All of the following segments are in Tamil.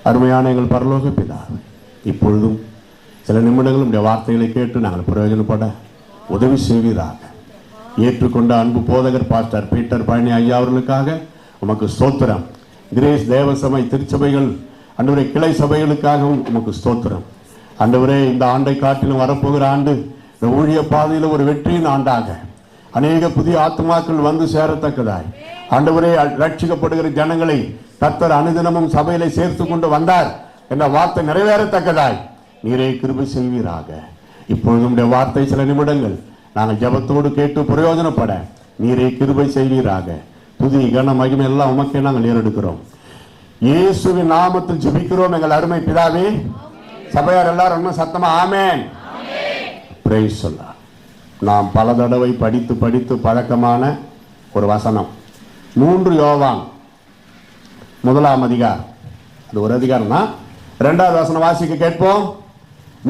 அருமையான எங்கள் பரலோக பிதாவே, இப்பொழுதும் சில நிமிடங்கள் உடைய வார்த்தைகளை கேட்டு நாங்கள் பிரயோஜனப்பட உதவி செய்வீராக. ஏற்றுக்கொண்ட அன்பு போதகர் பாஸ்டர் பீட்டர் பழனி ஐயா அவர்களுக்காக உமக்கு ஸ்தோத்திரம். கிரேஸ் தேவசபை திருச்சபைகள் ஆண்டவரே கிளை சபைகளுக்காகவும் உமக்கு ஸ்தோத்திரம். ஆண்டவரே, இந்த ஆண்டை காட்டிலும் வரப்போகிற ஆண்டு இந்த ஊழிய பாதையில் ஒரு வெற்றியின் ஆண்டாக அநேக புதிய ஆத்மாக்கள் வந்து சேரத்தக்கதாய் ஆண்டவரே, ரட்சிக்கப்படுகிற ஜனங்களை கர்த்தர் அனுதினமும் சபையில சேர்த்து கொண்டு வந்தார் என்ற வார்த்தை நிறைவேறத்தக்கதாய் நீரே கிருபை செய்வீராக. இப்பொழுதும் வார்த்தை சில நிமிடங்கள் நாங்கள் ஜபத்தோடு கேட்டு பிரயோஜனப்பட நீரே கிருபை செய்வீராக. புதிய கன மகிமை எல்லாம் உமக்கே நாங்கள் ஏறெடுக்கிறோம். இயேசுவின் நாமத்தில் ஜெபிக்கிறோம் எங்கள் அருமை பிதாவே. சபையார் எல்லாரும் சத்தமா ஆமென். பிரைஸ் சொல்லலாம். நாம் பல தடவை படித்து படித்து பழக்கமான ஒரு வசனம் 3 யோவான் 1ஆம் அதிகாரம். அது ஒரு அதிகாரம் தான். 2வது வசனம் வாசிக்க கேட்போம்.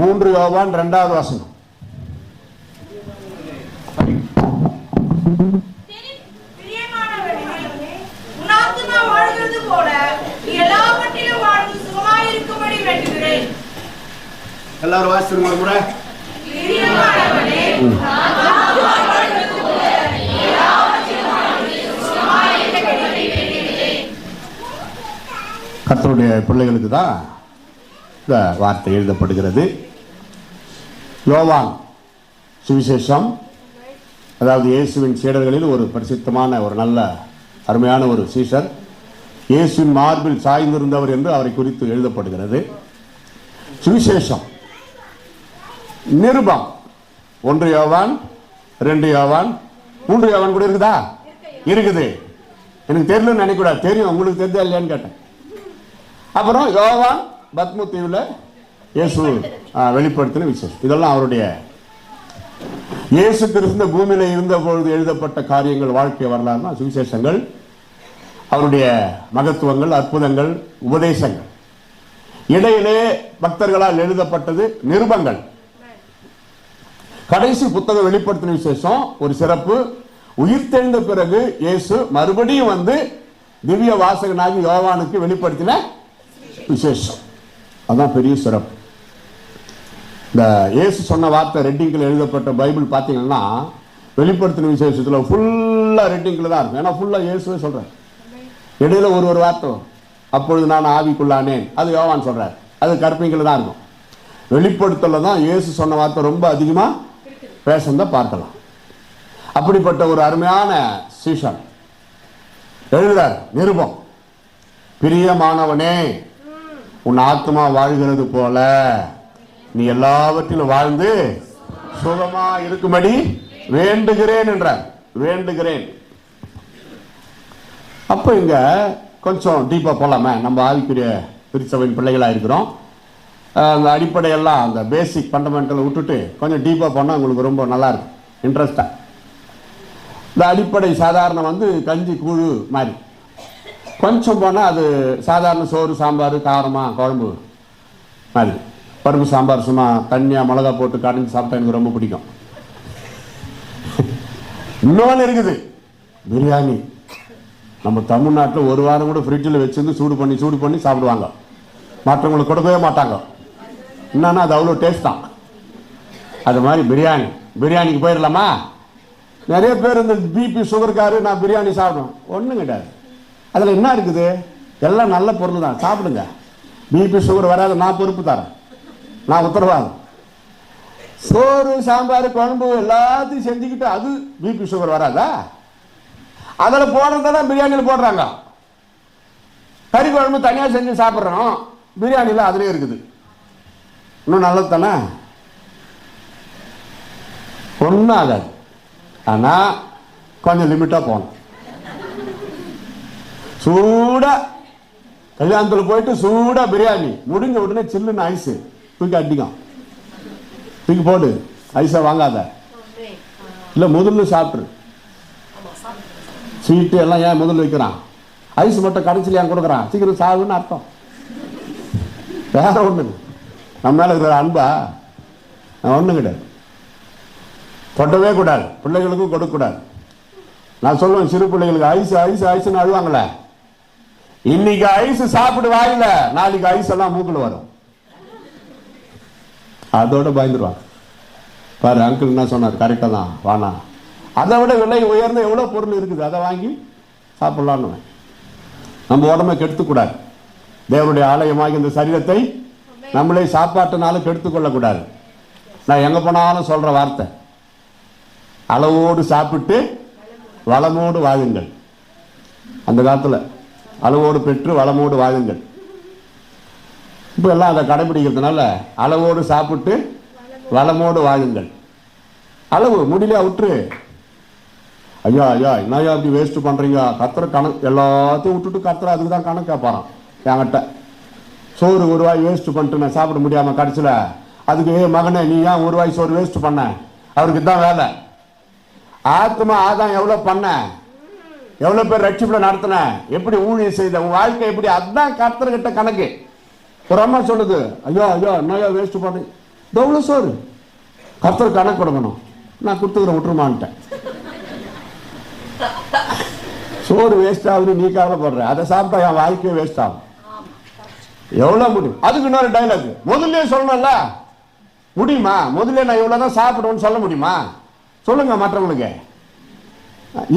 3 யோவான் 2வது வசனம். எல்லாரும் வாசிச்சு ஒரு முறை. கர்த்தருடைய பிள்ளைகளுக்கு தான் இந்த வார்த்தை எழுதப்படுகிறது. யோவான் சுவிசேஷம், அதாவது இயேசுவின் சீடர்களில் ஒரு பிரசித்தமான ஒரு நல்ல அருமையான ஒரு சீஷர், இயேசுவின் மார்பில் சாய்ந்திருந்தவர் என்று அவரை குறித்து எழுதப்படுகிறது. சுவிசேஷம், நிருபம் 1 யோவான் 2 யோவான் 3 யோவான் கூட இருக்குதா? இருக்குது. எனக்கு தெரியலன்னு நினைக்கூடாது, தெரியும். உங்களுக்கு தெரிஞ்சா இல்லையான்னு கேட்டேன். அப்புறம் யோவான் பத்மு தீவில் இயேசு வெளிப்படுத்தின விசேஷம். இதெல்லாம் அவருடைய இயேசு கிறிஸ்து பூமியில இருந்த பொழுது எழுதப்பட்ட காரியங்கள், வாழ்க்கை வரலாறுனா சுவிசேஷங்கள், அவருடைய மகத்துவங்கள், அற்புதங்கள், உபதேசங்கள். இடையிலே பக்தர்களால் எழுதப்பட்டது நிருபங்கள். கடைசி புத்தகம் வெளிப்படுத்தின விசேஷம் ஒரு சிறப்பு. உயிர்த்தெழுந்த பிறகு இயேசு மறுபடியும் வந்து திவ்ய வாசகனாகி யோவானுக்கு வெளிப்படுத்தின விசேஷம். அதான் பெரிய சிறப்பு. இந்த இயேசு சொன்ன வார்த்தை ரெட்டிங்கில் எழுதப்பட்ட பைபிள் பார்த்தீங்கன்னா வெளிப்படுத்தின விசேஷத்தில் ஃபுல்லாக ரெட்டிங்கில் தான் இருக்கும். ஏன்னா ஃபுல்லாக இயேசுவே சொல்கிறார். இடையில ஒரு வார்த்தை, அப்பொழுது நான் ஆவிக்குள்ளானேன், அது யோவான் சொல்கிறார். அது கற்பிங்கில் தான் இருக்கும். வெளிப்படுத்தல தான் இயேசு சொன்ன வார்த்தை ரொம்ப அதிகமாக பேசந்தான் பார்க்கலாம். அப்படிப்பட்ட ஒரு அருமையான சீஷன் எழுதுறார் நிருபம். பிரியமானவனே, உன் ஆத்மா வாழ்கிறது போல நீ எல்லாவற்றிலும் வாழ்ந்து சுகமா இருக்கும்படி வேண்டுகிறேன் என்றார். வேண்டுகிறேன். அப்போ இங்க கொஞ்சம் டீப்பா போலாமே. நம்ம ஆவிக்குரிய திருச்சபையின் பிள்ளைகளா இருக்கிறோம். அந்த அடிப்படையெல்லாம் அந்த பேசிக் ஃபண்டமெண்டலை விட்டுட்டு கொஞ்சம் டீப்பாக போனால் உங்களுக்கு ரொம்ப நல்லா இருக்கும், இன்ட்ரெஸ்டாக. இந்த அடிப்படை சாதாரண வந்து கஞ்சி கூழு மாதிரி. கொஞ்சம் போனால் அது சாதாரண சோறு, சாம்பார், காரமாக குழம்பு மாதிரி. பருப்பு சாம்பார் சும்மா தண்ணியாக மிளகா போட்டு கடைஞ்சி சாப்பிட்டா எனக்கு ரொம்ப பிடிக்கும். இன்னொன்று இருக்குது, பிரியாணி. நம்ம தமிழ்நாட்டில் ஒரு வாரம் கூட ஃப்ரிட்ஜில் வச்சுருந்து சூடு பண்ணி சாப்பிடுவாங்க. மற்றவங்களுக்கு கொடுக்கவே மாட்டாங்க. என்னன்னா அது அவ்வளோ டேஸ்ட் தான். அது மாதிரி பிரியாணிக்கு போயிடலாமா? நிறைய பேர் இந்த பிபி சுகர்காரு நான் பிரியாணி சாப்பிடுவேன். ஒன்றும் கிடையாது. அதில் என்ன இருக்குது? எல்லாம் நல்ல பொருள் தான், சாப்பிடுங்க. பிபி சுகர் வராது, நான் பொறுப்பு தரேன், நான் உத்தரவாதம். சோறு, சாம்பார், குழம்பு எல்லாத்தையும் செஞ்சுக்கிட்டு அது பிபி சுகர் வராதா? அதில் போடுறதான் பிரியாணியில் போடுறாங்க. கறி குழம்பு தனியாக செஞ்சு சாப்பிட்றோம், பிரியாணியில் அதுலேயே இருக்குது. இன்னும் நல்லது தானே? ஒன்றும் ஆகாது. ஆனால் கொஞ்சம் லிமிட்டாக போகணும். சூடாக கல்யாணத்தில் போயிட்டு சூடாக பிரியாணி முடிஞ்ச உடனே சில்லுன்னு ஐஸு தூக்கி அடிக்கும். தூக்கி போடு, ஐஸை வாங்காத. இல்லை முதல்ல சாப்பிட்ரு. சீட்டு எல்லாம் ஏன் முதல்ல வைக்கிறான்? ஐஸ் மட்டும் கடைசியில் ஏன் கொடுக்குறான்? சீக்கிரம் சாவுன்னு அர்த்தம். வேற ஒன்று நம்ம மேலே இருக்கிற அன்பா ஒன்றும் கிடையாது. கொட்டவே கூடாது, பிள்ளைகளுக்கும் கொடுக்கக்கூடாது. நான் சொல்லுவேன், சிறு பிள்ளைகளுக்கு ஐஸ் ஐஸ் ஐஸ்ன்னு அழுவாங்களே, இன்னைக்கு ஐஸ் சாப்பிடு வாயில, நாளைக்கு ஐஸ் எல்லாம் மூக்குல வரும். அதோட பயந்துருவாங்க. பாரு அங்கிள் என்ன சொன்னார், கரெக்டாக தான், வானா அதை விட விலை உயர்ந்த எவ்வளோ பொருள் இருக்குது, அதை வாங்கி சாப்பிடலான்னு. நம்ம உடம்பை கெடுத்துக்கூடாது. தேவனுடைய ஆலயமாகி இந்த சரீரத்தை நம்மளே சாப்பாட்டுனாலும் கெடுத்துக்கொள்ளக்கூடாது. நான் எங்கே போனாலும் சொல்கிற வார்த்தை, அளவோடு சாப்பிட்டு வளமோடு வாழுங்கள். அந்த காலத்தில் அளவோடு பெற்று வளமோடு வாழுங்கள். இப்போ எல்லாம் அதை கடைபிடிக்கிறதுனால அளவோடு சாப்பிட்டு வளமோடு வாழுங்கள். அளவு முடியலையா விட்டுரு. ஐயா ஐயா என்னையா அப்படி வேஸ்ட் பண்ணுறீங்க, கத்துற கணக்கு எல்லாத்தையும் விட்டுட்டு கத்துற அதுக்கு தான் கணக்கு கேட்பாரான் என்கிட்ட. சோறு ஒரு வாய் வேஸ்ட் பண்ணிட்டு நான் சாப்பிட முடியாமல் கடைசியில் அதுக்கு மகனே நீ ஏன் ஒரு வாய் சோறு வேஸ்ட் பண்ண, அவருக்கு தான் வேலை. ஆத்மா ஆதான் எவ்வளோ பண்ண, எவ்வளோ பேர் ரட்சிப்பில் நடத்தின, எப்படி ஊழியம் செய்த, உன் வாழ்க்கை எப்படி, அதுதான் கர்த்தர்கிட்ட கணக்கு. ஒரு அம்மா சொல்லுது, ஐயோ ஐயோ என்னையா வேஸ்ட் பண்ணு, எவ்வளோ சோறு, கர்த்தர் கணக்கு கொடுக்கணும், நான் கொடுத்துக்கிறேன் விட்டுருமான்ட்டேன். சோறு வேஸ்ட் ஆகுது நீ கவலைப்படுற, அதை சாப்பிட்டா என் வாழ்க்கையே வேஸ்ட் ஆகும். எவ்வளோ முடியும். அதுக்கு இன்னொரு டைலாக் முதல்ல சொல்லணும்ல, முடியுமா? முதல்ல நான் இவ்வளோதான் சாப்பிடுவேன்னு சொல்ல முடியுமா? சொல்லுங்க மற்றவங்களுக்கு.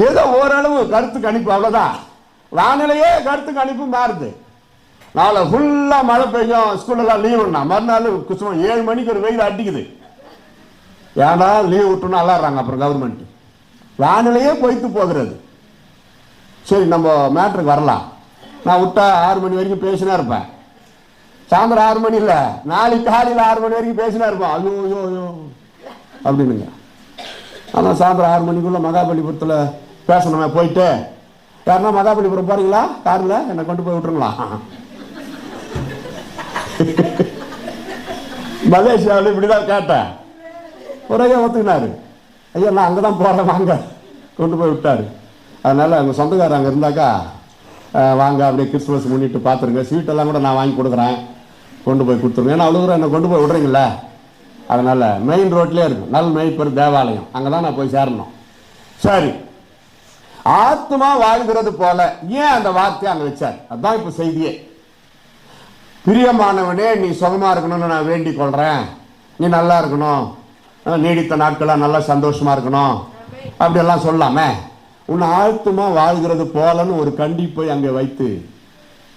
ஏதோ ஓரளவு கருத்து கணிப்பு, அவ்வளோதான். வானிலையே கருத்து கணிப்பு மாறுது. நாளை ஃபுல்லாக மழை பெய்யும், ஸ்கூலெல்லாம் லீவுன்னா மறுநாள் 7 மணிக்கு ஒரு வெயில் அடிக்குது. ஏன்னா லீவ் விட்டுன்னு அல்லாடுறாங்க அப்புறம் கவர்மெண்ட். வானிலையே பொய்த்து போகிறது. சரி நம்ம மேட்ருக்கு வரலாம். நான் விட்டா 6 மணி வரைக்கும் பேசினா இருப்பேன். சாயந்தரம் 6 மணி இல்லை, நாளைக்கு காலையில் 6 மணி வரைக்கும் பேசினா இருப்பேன். ஐயோ ஐயோ ஐயோ அப்படின்னுங்க. ஆனால் சாயந்தரம் 6 மணிக்குள்ள மகாபலிபுரத்தில் பேசணுமே, போயிட்டு யாருன்னா மகாபலிபுரம் போறீங்களா காரில் என்னை கொண்டு போய் விட்டுருங்களா. மலேசியாவில் இப்படிதான் கேட்டேன். ஒரே ஒத்துக்கினாரு, ஐயா நான் அங்கே தான் போகிறேன் வாங்க, கொண்டு போய் விட்டாரு. அதனால் அவங்க சொந்தக்காரர் அங்கே இருந்தாக்கா வாங்க அப்படியே கிறிஸ்துமஸ் முன்னிட்டு பார்த்துருங்க, ஸ்வீட்டெல்லாம் கூட நான் வாங்கி கொடுக்குறேன், கொண்டு போய் கொடுத்துருங்க. ஏன்னா அவ்வளோ தூரம் என்னை கொண்டு போய் விட்றீங்களே. அதனால் மெயின் ரோட்லேயே இருக்கும் நல் மேய்ப்பர் தேவாலயம், அங்கே தான் நான் போய் சேரணும். சரி, ஆத்மா வாழ்கிறது போல ஏன் அந்த வார்த்தையை அங்கே வச்சார்? அதுதான் இப்போ செய்தியே. பிரியமானவனே நீ சுகமாக இருக்கணும்னு நான் வேண்டிக் கொள்கிறேன், நீ நல்லா இருக்கணும், நீடித்த நாட்களாக நல்லா சந்தோஷமாக இருக்கணும் அப்படியெல்லாம் சொல்லாமே. உன் ஆத்மா வாழ்கிறது போலன்னு ஒரு கண்டிப்பை அங்கே வைத்து,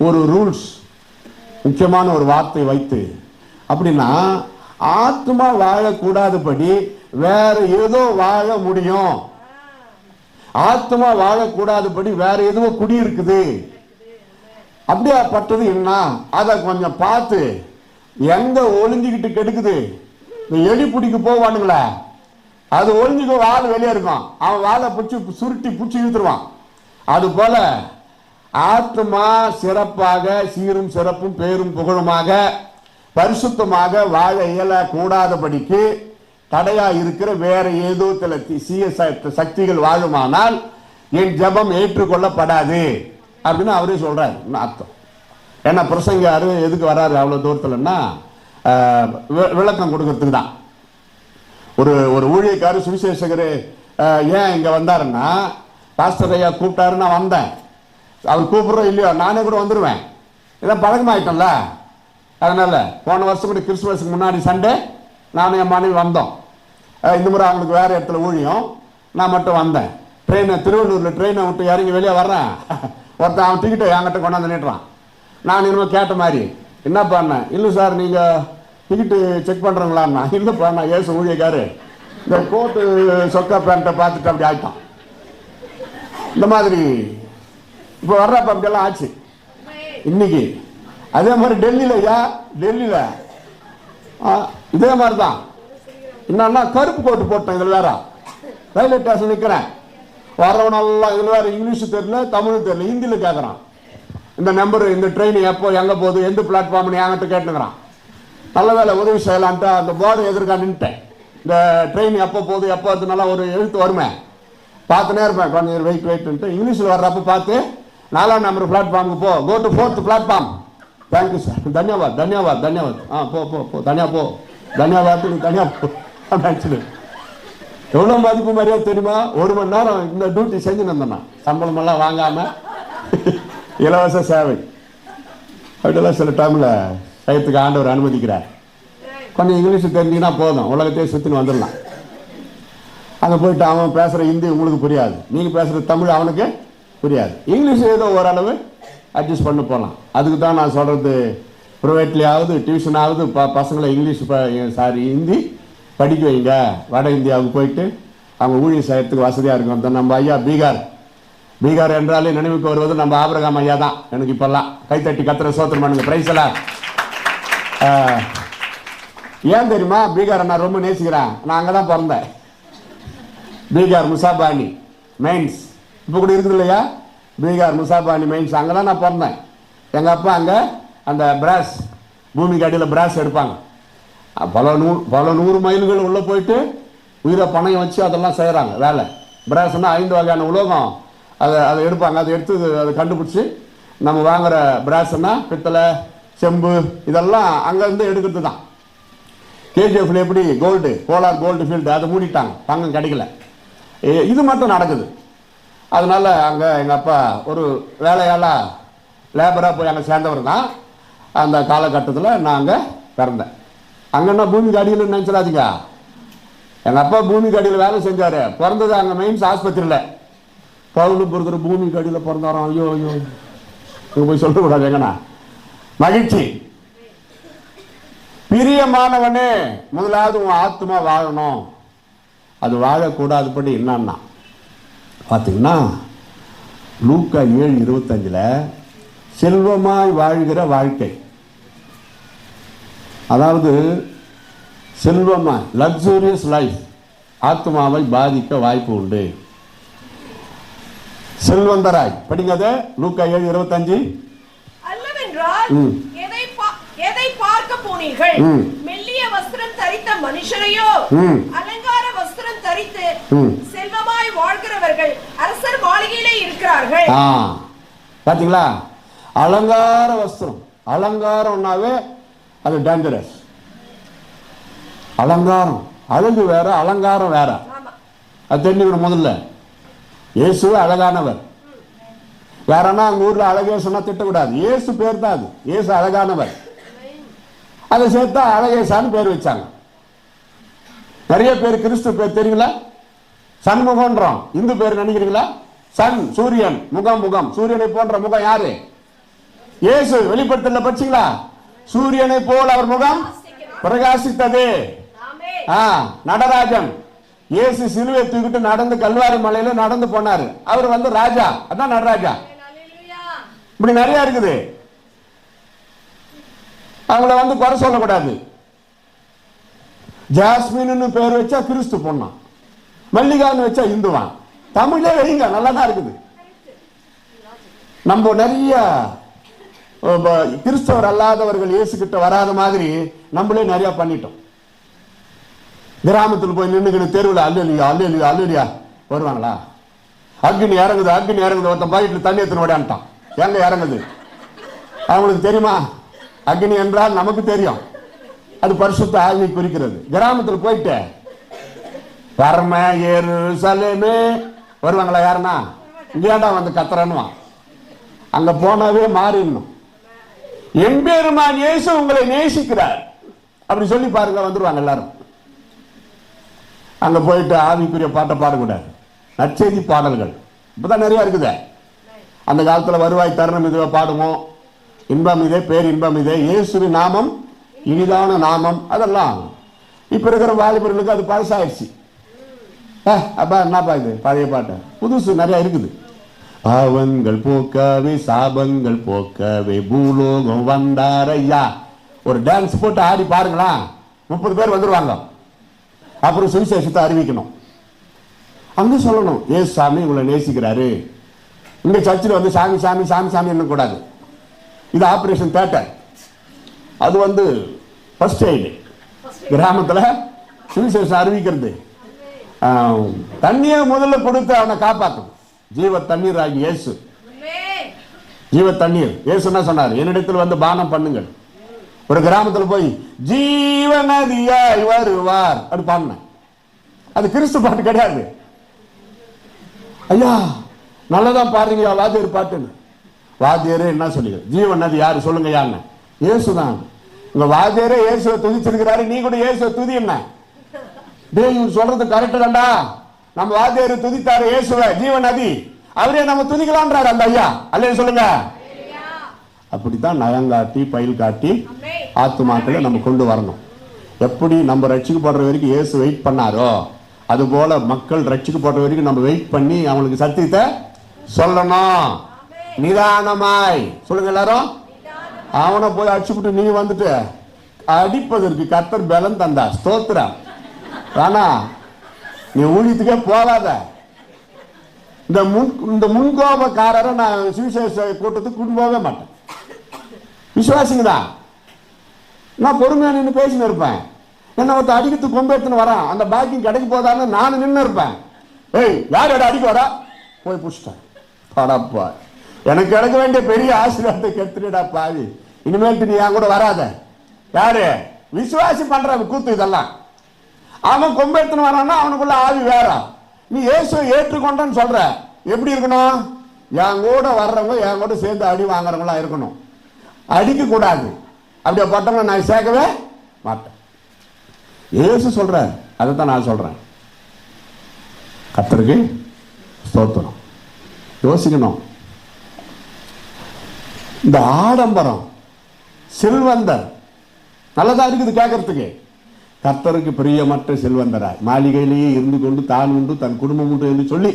ஒரு ரூல்ஸ், முக்கியமான ஒரு வார்த்தை வைத்து, அப்படின்னா ஆத்மா வாழக்கூடாதபடி வேற ஏதோ வாழ முடியும். ஆத்மா வாழக்கூடாதபடி வேற ஏதோ குடியிருக்குது. அப்படியாப்பட்டது என்ன, அதை கொஞ்சம் பார்த்து எங்க ஒளிஞ்சுக்கிட்டு கெடுக்குது. இந்த எலி பிடிக்க போவானுங்களே, அது ஒளிஞ்சுக்க வால் வெளியே இருக்கும், அவன் வாழை பிடிச்சி சுருட்டி பிடிச்சி இழுத்துருவான். அது போல ஆத்மா சிறப்பாக சீரும் சிறப்பும் பேரும் புகழுமாக பரிசுத்தமாக வாழ இயலக்கூடாதபடிக்கு தடையா இருக்கிற வேற ஏதோ சில தீய சக்திகள் வாழுமானால் என் ஜபம் ஏற்றுக்கொள்ளப்படாது அப்படின்னு அவரே சொல்றாரு. அர்த்தம் ஏன்னா பிரசங்காரு எதுக்கு வராரு அவ்வளவு தூரத்துலன்னா விளக்கம் கொடுக்கறதுக்கு தான். ஒரு ஊழியக்காரு சுவிசேஷகர் ஏன் இங்க வந்தாருன்னா, பாஸ்டர் ஐயா கூப்பிட்டாரு, நான் வந்தேன். அவர் கூப்பிடுறோம் இல்லையோ நானே கூட வந்துடுவேன், இதான் பழக்கமாயிட்டோம்ல. அதனால போன வருஷம் கூட கிறிஸ்துமஸுக்கு முன்னாடி சண்டே நானும் என் மனைவி வந்தோம். இந்த முறை அவங்களுக்கு வேற இடத்துல ஊழியம், நான் மட்டும் வந்தேன். திருவள்ளூரில் ட்ரெயினை விட்டு இறங்கி வெளியே வர்றேன், ஒருத்தன் அவன் டிக்கெட்டை என்கிட்ட கொண்டாந்து நிட்டுறான். நான் இனிமேல் கேட்ட மாதிரி என்ன பண்ணேன், இல்லை சார் நீங்கள் டிக்கெட்டு செக் பண்ணுறீங்களான்னா, இல்லைப்பா நான் ஏசு ஊழியக்காரு, இந்த கோட்டு சொக்கா பேண்ட்டை பார்த்துட்டு அப்படி ஆகிட்டான். இந்த மாதிரி இப்போ வர்றப்ப அப்படியெல்லாம் ஆச்சு. இன்னைக்கு அதே மாதிரி டெல்லியில் இதே மாதிரி தான். என்னன்னா கருப்பு கோட்டு போட்டேன். இதில் வேற ரயில்வே ஸ்டேஷன் நிற்கிறேன், வர்றவனெல்லாம் இதில் வேற இங்கிலீஷு தெரியல, தமிழ் தெரியல, ஹிந்தியில் கேட்குறான். இந்த நம்பரு, இந்த ட்ரெயின் எப்போ எங்கே போகுது, எந்த பிளாட்ஃபார்ம்னு என்கிட்ட கேட்டுக்கிறான். நல்ல வேலை உதவி செய்யலான்ட்டு அந்த போர்டு எதிர்க்க நின்ட்டேன். இந்த ட்ரெயின் எப்போ போகுது எப்போ அதுனால ஒரு எழுத்து வருமே, பார்த்துனே இருப்பேன். கொஞ்சம் வெயிட்ன்ட்டு இங்கிலீஷில் வர்றப்ப பார்த்து 4ஆம் நம்பர் பிளாட்ஃபார்முக்கு போ, go to 4th platform. Thank you sir, தன்யவாத் தன்யவாத் தன்யவாத், போ தனியாக போ, தன்யவாத் நீ தனியாக போ அப்படின்னு. எவ்வளோ மதிப்பு மாதிரியா தெரியுமா? 1 மணி நேரம் இந்த டியூட்டி செஞ்சு வந்தேன், சம்பளமெல்லாம் வாங்காமல் இலவச சேவை அப்படிலாம் சில டைமில் சயத்துக்கு ஆண்டவர் அனுமதிக்கிறார். கொஞ்சம் இங்கிலீஷ் தெரிஞ்சிங்கன்னா போதும், உலகத்தையே சுற்றின்னு வந்துடலாம். அங்கே போயிட்டு அவன் பேசுகிற ஹிந்தி உங்களுக்கு புரியாது, நீங்கள் பேசுகிற தமிழ் அவனுக்கு புரியாது. இங்கிலீஷ் ஏதோ ஓரளவு அட்ஜஸ்ட் பண்ணி போகலாம். அதுக்கு தான் நான் சொல்கிறது, ப்ரைவேட்லேயாவது டியூஷனாவது பசங்களை இங்கிலீஷ் ஹிந்தி படிக்க வைங்க. வட இந்தியாவுக்கு போயிட்டு அவங்க ஊழியர் செய்யறதுக்கு வசதியாக இருக்கும். நம்ம ஐயா பீகார் என்றாலே நினைவுக்கு வருவது நம்ம ஆபிரகாம் ஐயா தான். எனக்கு இப்போல்லாம் கைத்தட்டி கத்திர சோத்திரம் பண்ணுங்க, பிரைஸ் எல்லாம். ஏன் தெரியுமா பீகாரை நான் ரொம்ப நேசிக்கிறேன்? நான் அங்கே தான் பிறந்தேன். பீகார் முசாபானி மெயின்ஸ் இப்போ கூட இருக்குது இல்லையா? பீகார் முசாபானி மெயின்ஸ் அங்கே தான் நான் பிறந்தேன். எங்கள் அப்பா அங்கே அந்த பிராஸ், பூமிக்கு அடியில் பிராஸ் எடுப்பாங்க. பல நூறு மைல்கள் உள்ளே போயிட்டு உயிரை பணையம் வச்சு அதெல்லாம் செய்கிறாங்க வேலை. பிராஸ்னா 5 வகையான உலோகம், அதை எடுப்பாங்க. அதை எடுத்து அதை கண்டுபிடிச்சி நம்ம வாங்குகிற பிராஸ்னா பித்தளை, செம்பு இதெல்லாம் அங்கேருந்து எடுக்கிறது தான். கேஜிஎஃப்ல எப்படி கோல்டு, போலார் கோல்டு ஃபீல்டு, அதை மூடிட்டாங்க, தங்கம் கிடைக்கல. இது மட்டும் நடக்குது. அதனால அங்கே எங்கள் அப்பா ஒரு வேலையால் லேபராக போய் அங்கே சேர்ந்தவர் தான். அந்த காலகட்டத்தில் நான் அங்கே பிறந்தேன். அங்கன்னா பூமிக்கு அடியில் நினச்சிடாதீங்க. எங்கள் அப்பா பூமிக்கு அடியில் வேலை செஞ்சார். பிறந்தது அங்கே மெயின்ஸ் ஆஸ்பத்திரியில். பவுல் பொறுக்கிற பூமிக்கு அடியில் பிறந்தாரோம். ஐயோ அங்கே போய் சொல்லக்கூடாது. எங்கண்ணா மகிழ்ச்சி. பிரியமானவனே, முதலாவது உன் ஆத்மா வாழணும். அது வாழக்கூடாதுபடி என்னன்னா பார்த்தீங்கன்னா லூக்கா 7:25 செல்வமாய் வாழ்கிற வாழ்க்கை, அதாவது செல்வமாய் லக்ஸூரியஸ் லைஃப் ஆத்மாவை பாதிக்க வாய்ப்பு உண்டு. செல்வந்தராய் படிங்க அது லூக்கா 7:25. எதை பார்க்க போனீர்கள்? மெல்லிய வஸ்திரம் தரித்த மனுஷரையோ? அலங்கார வஸ்திரம் தரித்து செல்வமாய் வாழ்கிறவர்கள் அரசர் மாளிகையிலே இருக்கிறார்கள். பாத்தீங்களா? அலங்கார வஸ்திரம், அலங்காரம்னாவே அது டேஞ்சரஸ். அலங்காரம், அழகு வேற, அலங்காரம் வேற. அது தெரிஞ்சுக்கணும் முதல்ல. இயேசு அழகானவர். யாரன்னா அங்க ஊர்ல அழகே சொன்னா திட்டக்கூடாது. இயேசு பேர் தான் அது. இயேசு அழகானவர். அதை சேர்த்தா அழகேசான்னு பேர் வச்சாங்க. நிறைய பேர் கிறிஸ்து பேர் தெரியுங்களா? சண்முகன்றோம். இந்து பேர் நினைக்கிறீங்களா? சன், சூரியன், முகம். சூரியனை போன்ற முகம் யாரு? இயேசு. வெளிப்படுத்தல படிச்சீங்களா? சூரியனை போல் அவர் முகம் பிரகாசித்தது. நடராஜன். இயேசு சிலுவை தூக்கிட்டு நடந்து கல்வாரி மலையில நடந்து போனாரு. அவர் வந்து ராஜா, அதான் நடராஜா. இப்படி நிறைய இருக்குது. அவங்கள வந்து குறை சொல்லக்கூடாது. ஜாஸ்மின்னு பேர் வச்சா கிறிஸ்து பொண்ணா, மல்லிகான்னு வச்சா இந்துவான். தமிழே வைங்க, நல்லா தான் இருக்குது. நம்ம நிறைய கிறிஸ்தவர் அல்லாதவர்கள் இயேசு கிட்ட வராத மாதிரி நம்மளே நிறைய பண்ணிட்டோம். கிராமத்தில் போய் நின்றுக்கிட்டு தெருவில் அல்லலியா வருவாங்களா? அக்னி இறங்குது ஒருத்தன் பாக்கெட்ல தண்ணி எடுத்துன்னு ஓடியான்ட்டான். எங்க இறங்குது அவங்களுக்கு தெரியுமா? அக்னி என்றால் நமக்கு தெரியும், அது பரிசுத்த ஆவியை குறிக்கிறது. கிராமத்தில் போயிட்டு பரம எருசலேமே வருவாங்களா? யாருன்னா இங்கேடா வந்து கத்துறானுவான். அங்க போனாவே மாறிடணும். எம்பெருமான் இயேசு உங்களை நேசிக்கிறார் அப்படி சொல்லி பாருங்க, வந்துருவாங்க எல்லாரும். அங்க போயிட்டு ஆவிக்குரிய பாட்டை பாடக்கூடாது. நற்செய்தி பாடல்கள் இப்பதான் நிறைய இருக்குது. அந்த காலத்துல வருவாய் தருணம் இதுவே பாடுவோம். இன்பம் இதே, பேர் இன்பம் இதே, இயேசுவின் நாமம் இனிதான நாமம். அதெல்லாம் இப்ப இருக்கிற வாலிபர்களுக்கு அது பழசாயிடுச்சு. அப்பா என்னப்பா இது பழைய பாட்டு? புதுசு நிறைய இருக்குது. பாவங்கள் போக்கவே சாபங்கள் போக்கவே பூலோகம் வந்தாரையா. ஒரு டான்ஸ் போட்டு ஆடி பாருங்களா, 30 பேர் வந்துருவாங்க. அப்புறம் சுவிசேஷத்தை அறிவிக்கணும். அங்க சொல்லணும் ஏசு சாமி உங்களை நேசிக்கிறாரு. இங்க சர்ச்சில் வந்து சாமி சாமி சாமி சாமி என்ன கூடாது. இது ஆபரேஷன் தியேட்டர். அது வந்து ஃபர்ஸ்ட் எய்டு. கிராமத்துல சுவிசேஷம் அறிவிக்கிறது. தண்ணியை முதல்ல கொடுத்து அவனை காப்பாற்றும். ஜீவ தண்ணீர் ஆகி இயேசு, ஜீவ தண்ணீர். இயேசு என்ன சொன்னார்? என்னிடத்தில் வந்து பானம் பண்ணுங்கள். ஒரு கிராமத்தில் போய் ஜீவ நதியாய் வருவார் அப்படி பாடின. அது கிறிஸ்து பாட்டு கிடையாது. ஐயா நல்லதான் பாடுறீங்க வாத்தியார் பாட்டுன்னு. வாத்தியாரே என்ன சொல்லுங்க, ஜீவன் நதி யாரு சொல்லுங்க, யாருன்னு? இயேசுதான். உங்க வாத்தியாரே இயேசுவை துதிச்சிருக்கிறாரு, நீ கூட இயேசுவை துதி. என்ன டேய், இவன் சொல்றது கரெக்ட் தான்டா, நம்ம வாத்தியாரு துதித்தாரு இயேசுவை, ஜீவன் நதி, அவரே நம்ம துதிக்கலான்றாரு அந்த ஐயா. அல்லே சொல்லுங்க. அப்படித்தான் நயங்காட்டி பயில் காட்டி ஆத்துமாக்களை நம்ம கொண்டு வரணும். எப்படி நம்ம ரட்சிக்கப்படுற வரைக்கும் இயேசு வெயிட் பண்ணாரோ, அது போல மக்கள் ரட்சிக்கப்படுற வரைக்கும் நம்ம வெயிட் பண்ணி அவங்களுக்கு சத்தியத்தை சொல்லணும். நிதானமாய் சொல்லுங்க எல்லாரும். அவனை போய் அடிச்சுட்டு நீ வந்துட்டு அடிப்பதற்கு கர்த்தர் பலன் தந்தா, ஸ்தோத்திரம். ஆனா நீ ஊழியத்துக்கே போகாத. இந்த முன்கோபக்காரரை நான் சுவிசேஷ கூட்டத்துக்கு கூட்டு போகவே மாட்டேன். விசுவாசிங்க தான், நான் பொறுமையா நின்று பேசின்னு இருப்பேன். என்ன ஒருத்தர் அடிக்கிறதுக்கு கொம்பு எடுத்துன்னு வரான், அந்த பாக்கியம் கிடைக்க போதான்னு நான் நின்று இருப்பேன். ஏய், யார் அடிக்க வரா, போய் புடிச்சிட்டேன். படப்பா, எனக்கு கிடைக்க வேண்டிய பெரிய ஆசீர்வாதத்தை கெடுத்துடா பாவி, இனிமேல் நீ என் கூட வராத. யாரு விசுவாசி பண்ற கூத்து இதெல்லாம். அவன் கொம்பு எடுத்துன்னு வரான்னா அவனுக்குள்ள ஆவி வேற. நீ இயேசுவை ஏற்றுக்கொண்டன்னு சொல்ற, எப்படி இருக்கணும்? என் கூட வர்றவங்க என் கூட சேர்ந்து அடி வாங்குறவங்களா இருக்கணும். அடிக்க கூடாது. அப்படியே பட்டவங்க நான் சேர்க்கவே மாட்டேன். இயேசு சொல்ற, அதைத்தான் நான் சொல்றேன். கர்த்தருக்கு ஸ்தோத்திரம். யோசிக்கணும். இந்த ஆடம்பரம் செல்வந்தர் நல்லதா இருக்குது கேட்கறதுக்கு. கர்த்தருக்கு பிரியமற்ற செல்வந்தராய் மாளிகையிலேயே இருந்து கொண்டு தான் உண்டு தன் குடும்பம் உண்டு என்று சொல்லி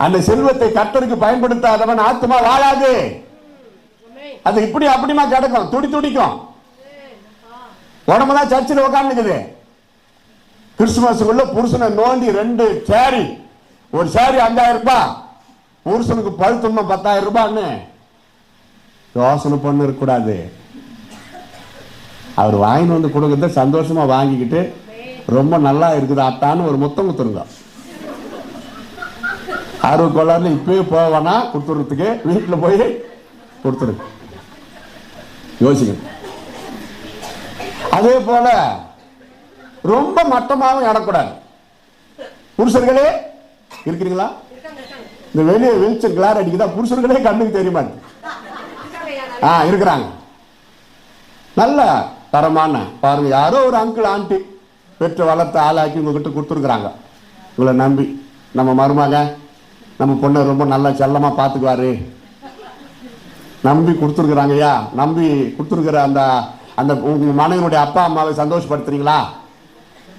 அந்த செல்வத்தை கர்த்தருக்கு பயன்படுத்தாதவன் ஆத்மா வாழாது. அது இப்படி அப்படிமா கிடக்கும், துடி துடிக்கும். உடம்புதான் சர்ச்சில் உட்காந்துக்குது. கிறிஸ்துமஸுக்குள்ள புருஷனை நோண்டி 2 சாரி, ஒரு சாரி 5000 ரூபாய், புருஷனுக்கு பழுத்துண்ணும் 10,000 ரூபான்னு யோசனை பண்ண இருக்கக்கூடாது. அவர் வாங்கிட்டு வந்து கொடுக்கறத சந்தோஷமா வாங்கிக்கிட்டு ரொம்ப நல்லா இருக்குது அத்தான்னு ஒரு முத்தம் குத்துருங்க. ஆர்வ கோளாறுல இப்பயே போவானா கொடுத்துறதுக்கு, வீட்டில் போய் கொடுத்துருங்க. யோசிக்கணும். அதே போல ரொம்ப மட்டமாகவும் இடக்கூடாது. புருஷர்களே இருக்கிறீங்களா? இந்த வெளியே வெளிச்சம் கிளார் அடிக்குதா, புருஷர்களே கண்ணுக்கு தெரிய மாட்டேங்குது. இருக்கிறாங்க. நல்ல தரமான பாருங்க, யாரோ ஒரு அங்கிள் ஆண்டி பெற்று வளர்த்த ஆளாக்கி உங்ககிட்ட கொடுத்துருக்குறாங்க. உங்களை நம்பி நம்ம மருமக நம்ம பொண்ணை ரொம்ப நல்லா செல்லமா பார்த்துக்குவாரு நம்பி கொடுத்துருக்குறாங்க. ஐயா, நம்பி கொடுத்துருக்குற அந்த அந்த உங்க மனைவியுடைய அப்பா அம்மாவை சந்தோஷப்படுத்துறீங்களா?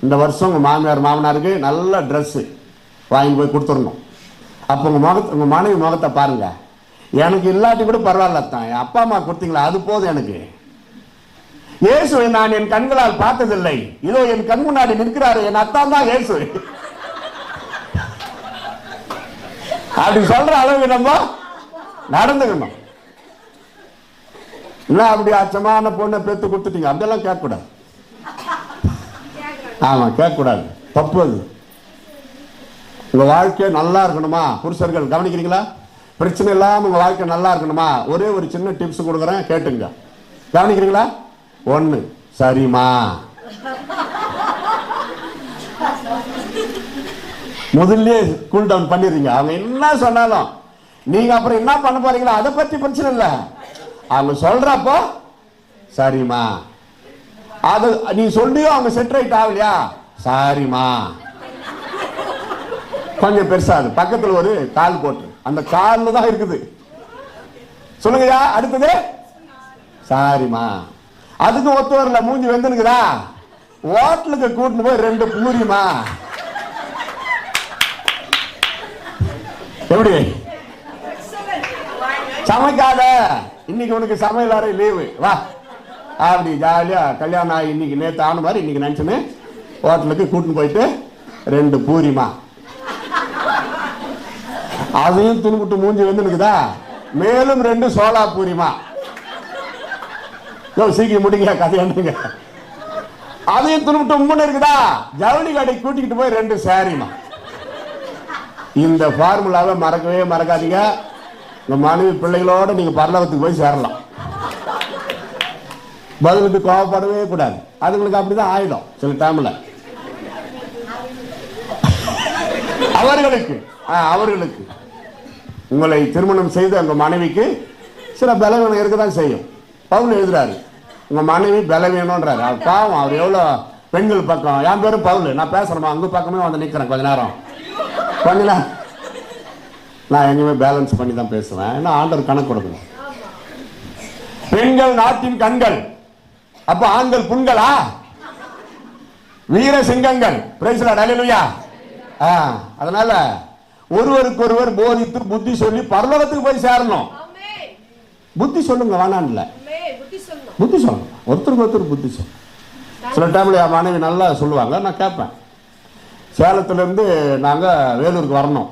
இந்த வருஷம் உங்க மாமியார் மாமனாருக்கு நல்ல ட்ரெஸ்ஸு வாங்கி போய் கொடுத்துடணும். அப்போ உங்க மனைவி முகத்தை பாருங்க. எனக்கு இல்லாட்டி கூட பரவாயில்ல தான், என் அப்பா அம்மா கொடுத்தீங்களா அது போதும் எனக்கு. இயேசுவை நான் என் கண்களால் பார்த்ததில்லை, இதோ என் கண் முன்னாடி நிற்கிறாரு, என் அத்தான் தான் இயேசு. அப்படி சொல்ற அளவு நம்ம நடந்துக்கணும். இல்ல அப்படி அச்சமான பொண்ணை பெத்து கொடுத்துட்டீங்க அப்படியெல்லாம் கேட்கக்கூடாது. ஆமா, கேட்கக்கூடாது, தப்பு அது. உங்க வாழ்க்கை நல்லா இருக்கணுமா? புருஷர்கள் கவனிக்கிறீங்களா? பிரச்சனை இல்லாம உங்க வாழ்க்கை நல்லா இருக்கணுமா? ஒரே ஒரு சின்ன டிப்ஸ் கொடுக்குறேன், கேட்டுங்க. கவனிக்கிறீங்களா? 1, சரிமா. முதல்ல கூல் டவுன் பண்ணிடுறீங்க. அவங்க என்ன சொன்னாலும் நீங்க அப்புறம் என்ன பண்ண போறீங்களோ அதை பத்தி பிரச்சனை இல்லை. அவங்க சொல்றப்போ சரிமா. அது நீ சொல்லியோ அவங்க செட் ரைட் ஆகலையா, சரிமா. கொஞ்சம் பெருசாது பக்கத்துல ஒரு கால் போட்டு, அந்த கால்ல தான் இருக்குது. சொல்லுங்கயா, அடுத்தது சரிமா. அதுக்கு ஒத்து வரல, மூஞ்சி வெந்துனுக்குதா, ஹோட்டலுக்கு கூட்டிட்டு போய் 2 பூரிமா. எப்படி சமைக்காத, இன்னைக்கு உனக்கு சமையல் அறை லீவு, வா. அப்படி ஜாலியா கல்யாணம் ஆகி இன்னைக்கு நேற்று ஆன மாதிரி இன்னைக்கு நினைச்சுன்னு ஹோட்டலுக்கு கூட்டின்னு போயிட்டு 2 பூரிமா. அதையும் துணுக்குட்டு மூஞ்சி வந்துனுக்குதா, மேலும் 2 சோளா பூரிமா. சீக்கிரம் முடிங்க கதையாண்டுங்க. அதையும் துணுக்குட்டு முன்னு இருக்குதா, ஜவுளி கடைக்கு கூட்டிக்கிட்டு போய் 2 சாரிமா. இந்த ஃபார்முலாவை மறக்கவே மறக்காதீங்க. உங்க மனைவி பிள்ளைகளோட நீங்க பரலோகத்துக்கு போய் சேரலாம். பதிலுக்கு கோவப்படவே கூடாது. அதுங்களுக்கு அப்படிதான் ஆயிடும் சில டைம்ல. அவர்களுக்கு உங்களை திருமணம் செய்த உங்க மனைவிக்கு சில பலவீனம் இருக்கதான் செய்யும். பவுல் எழுதுறாரு, உங்க மனைவி பலவீனம்ன்றாரு. அவர் பாவம், அவர் எவ்வளோ பெண்கள் பக்கம். என் பேரும் பவுல், நான் பேசுறேமா அங்க பக்கமே வந்து நிக்கிறேன் கொஞ்ச நேரம். கொஞ்ச நேரம் நான் எங்கேயுமே பேலன்ஸ் பண்ணி தான் பேசுவேன். ஏன்னா ஆண்டவர் கணக்கு கொடுக்கணும். பெண்கள் நாட்டின் கண்கள், அப்ப ஆண்கள் புண்களா? வீர சிங்கங்கள். பிரைஸ் தி லார்ட், ஹல்லேலூயா. அதனால ஒருவருக்கு ஒருவர் போதித்து புத்தி சொல்லி பரலோகத்துக்கு போய் சேரணும். புத்தி சொல்லுங்க, வேணான்ல, புத்தி சொல்லணும். ஒருத்தருக்கு ஒருத்தர் புத்தி சொல்லணும். சில டைம்ல என் மனைவி நல்லா சொல்லுவாங்க, நான் கேட்பேன். சேலத்துல இருந்து நாங்க வேலூருக்கு வரணும்,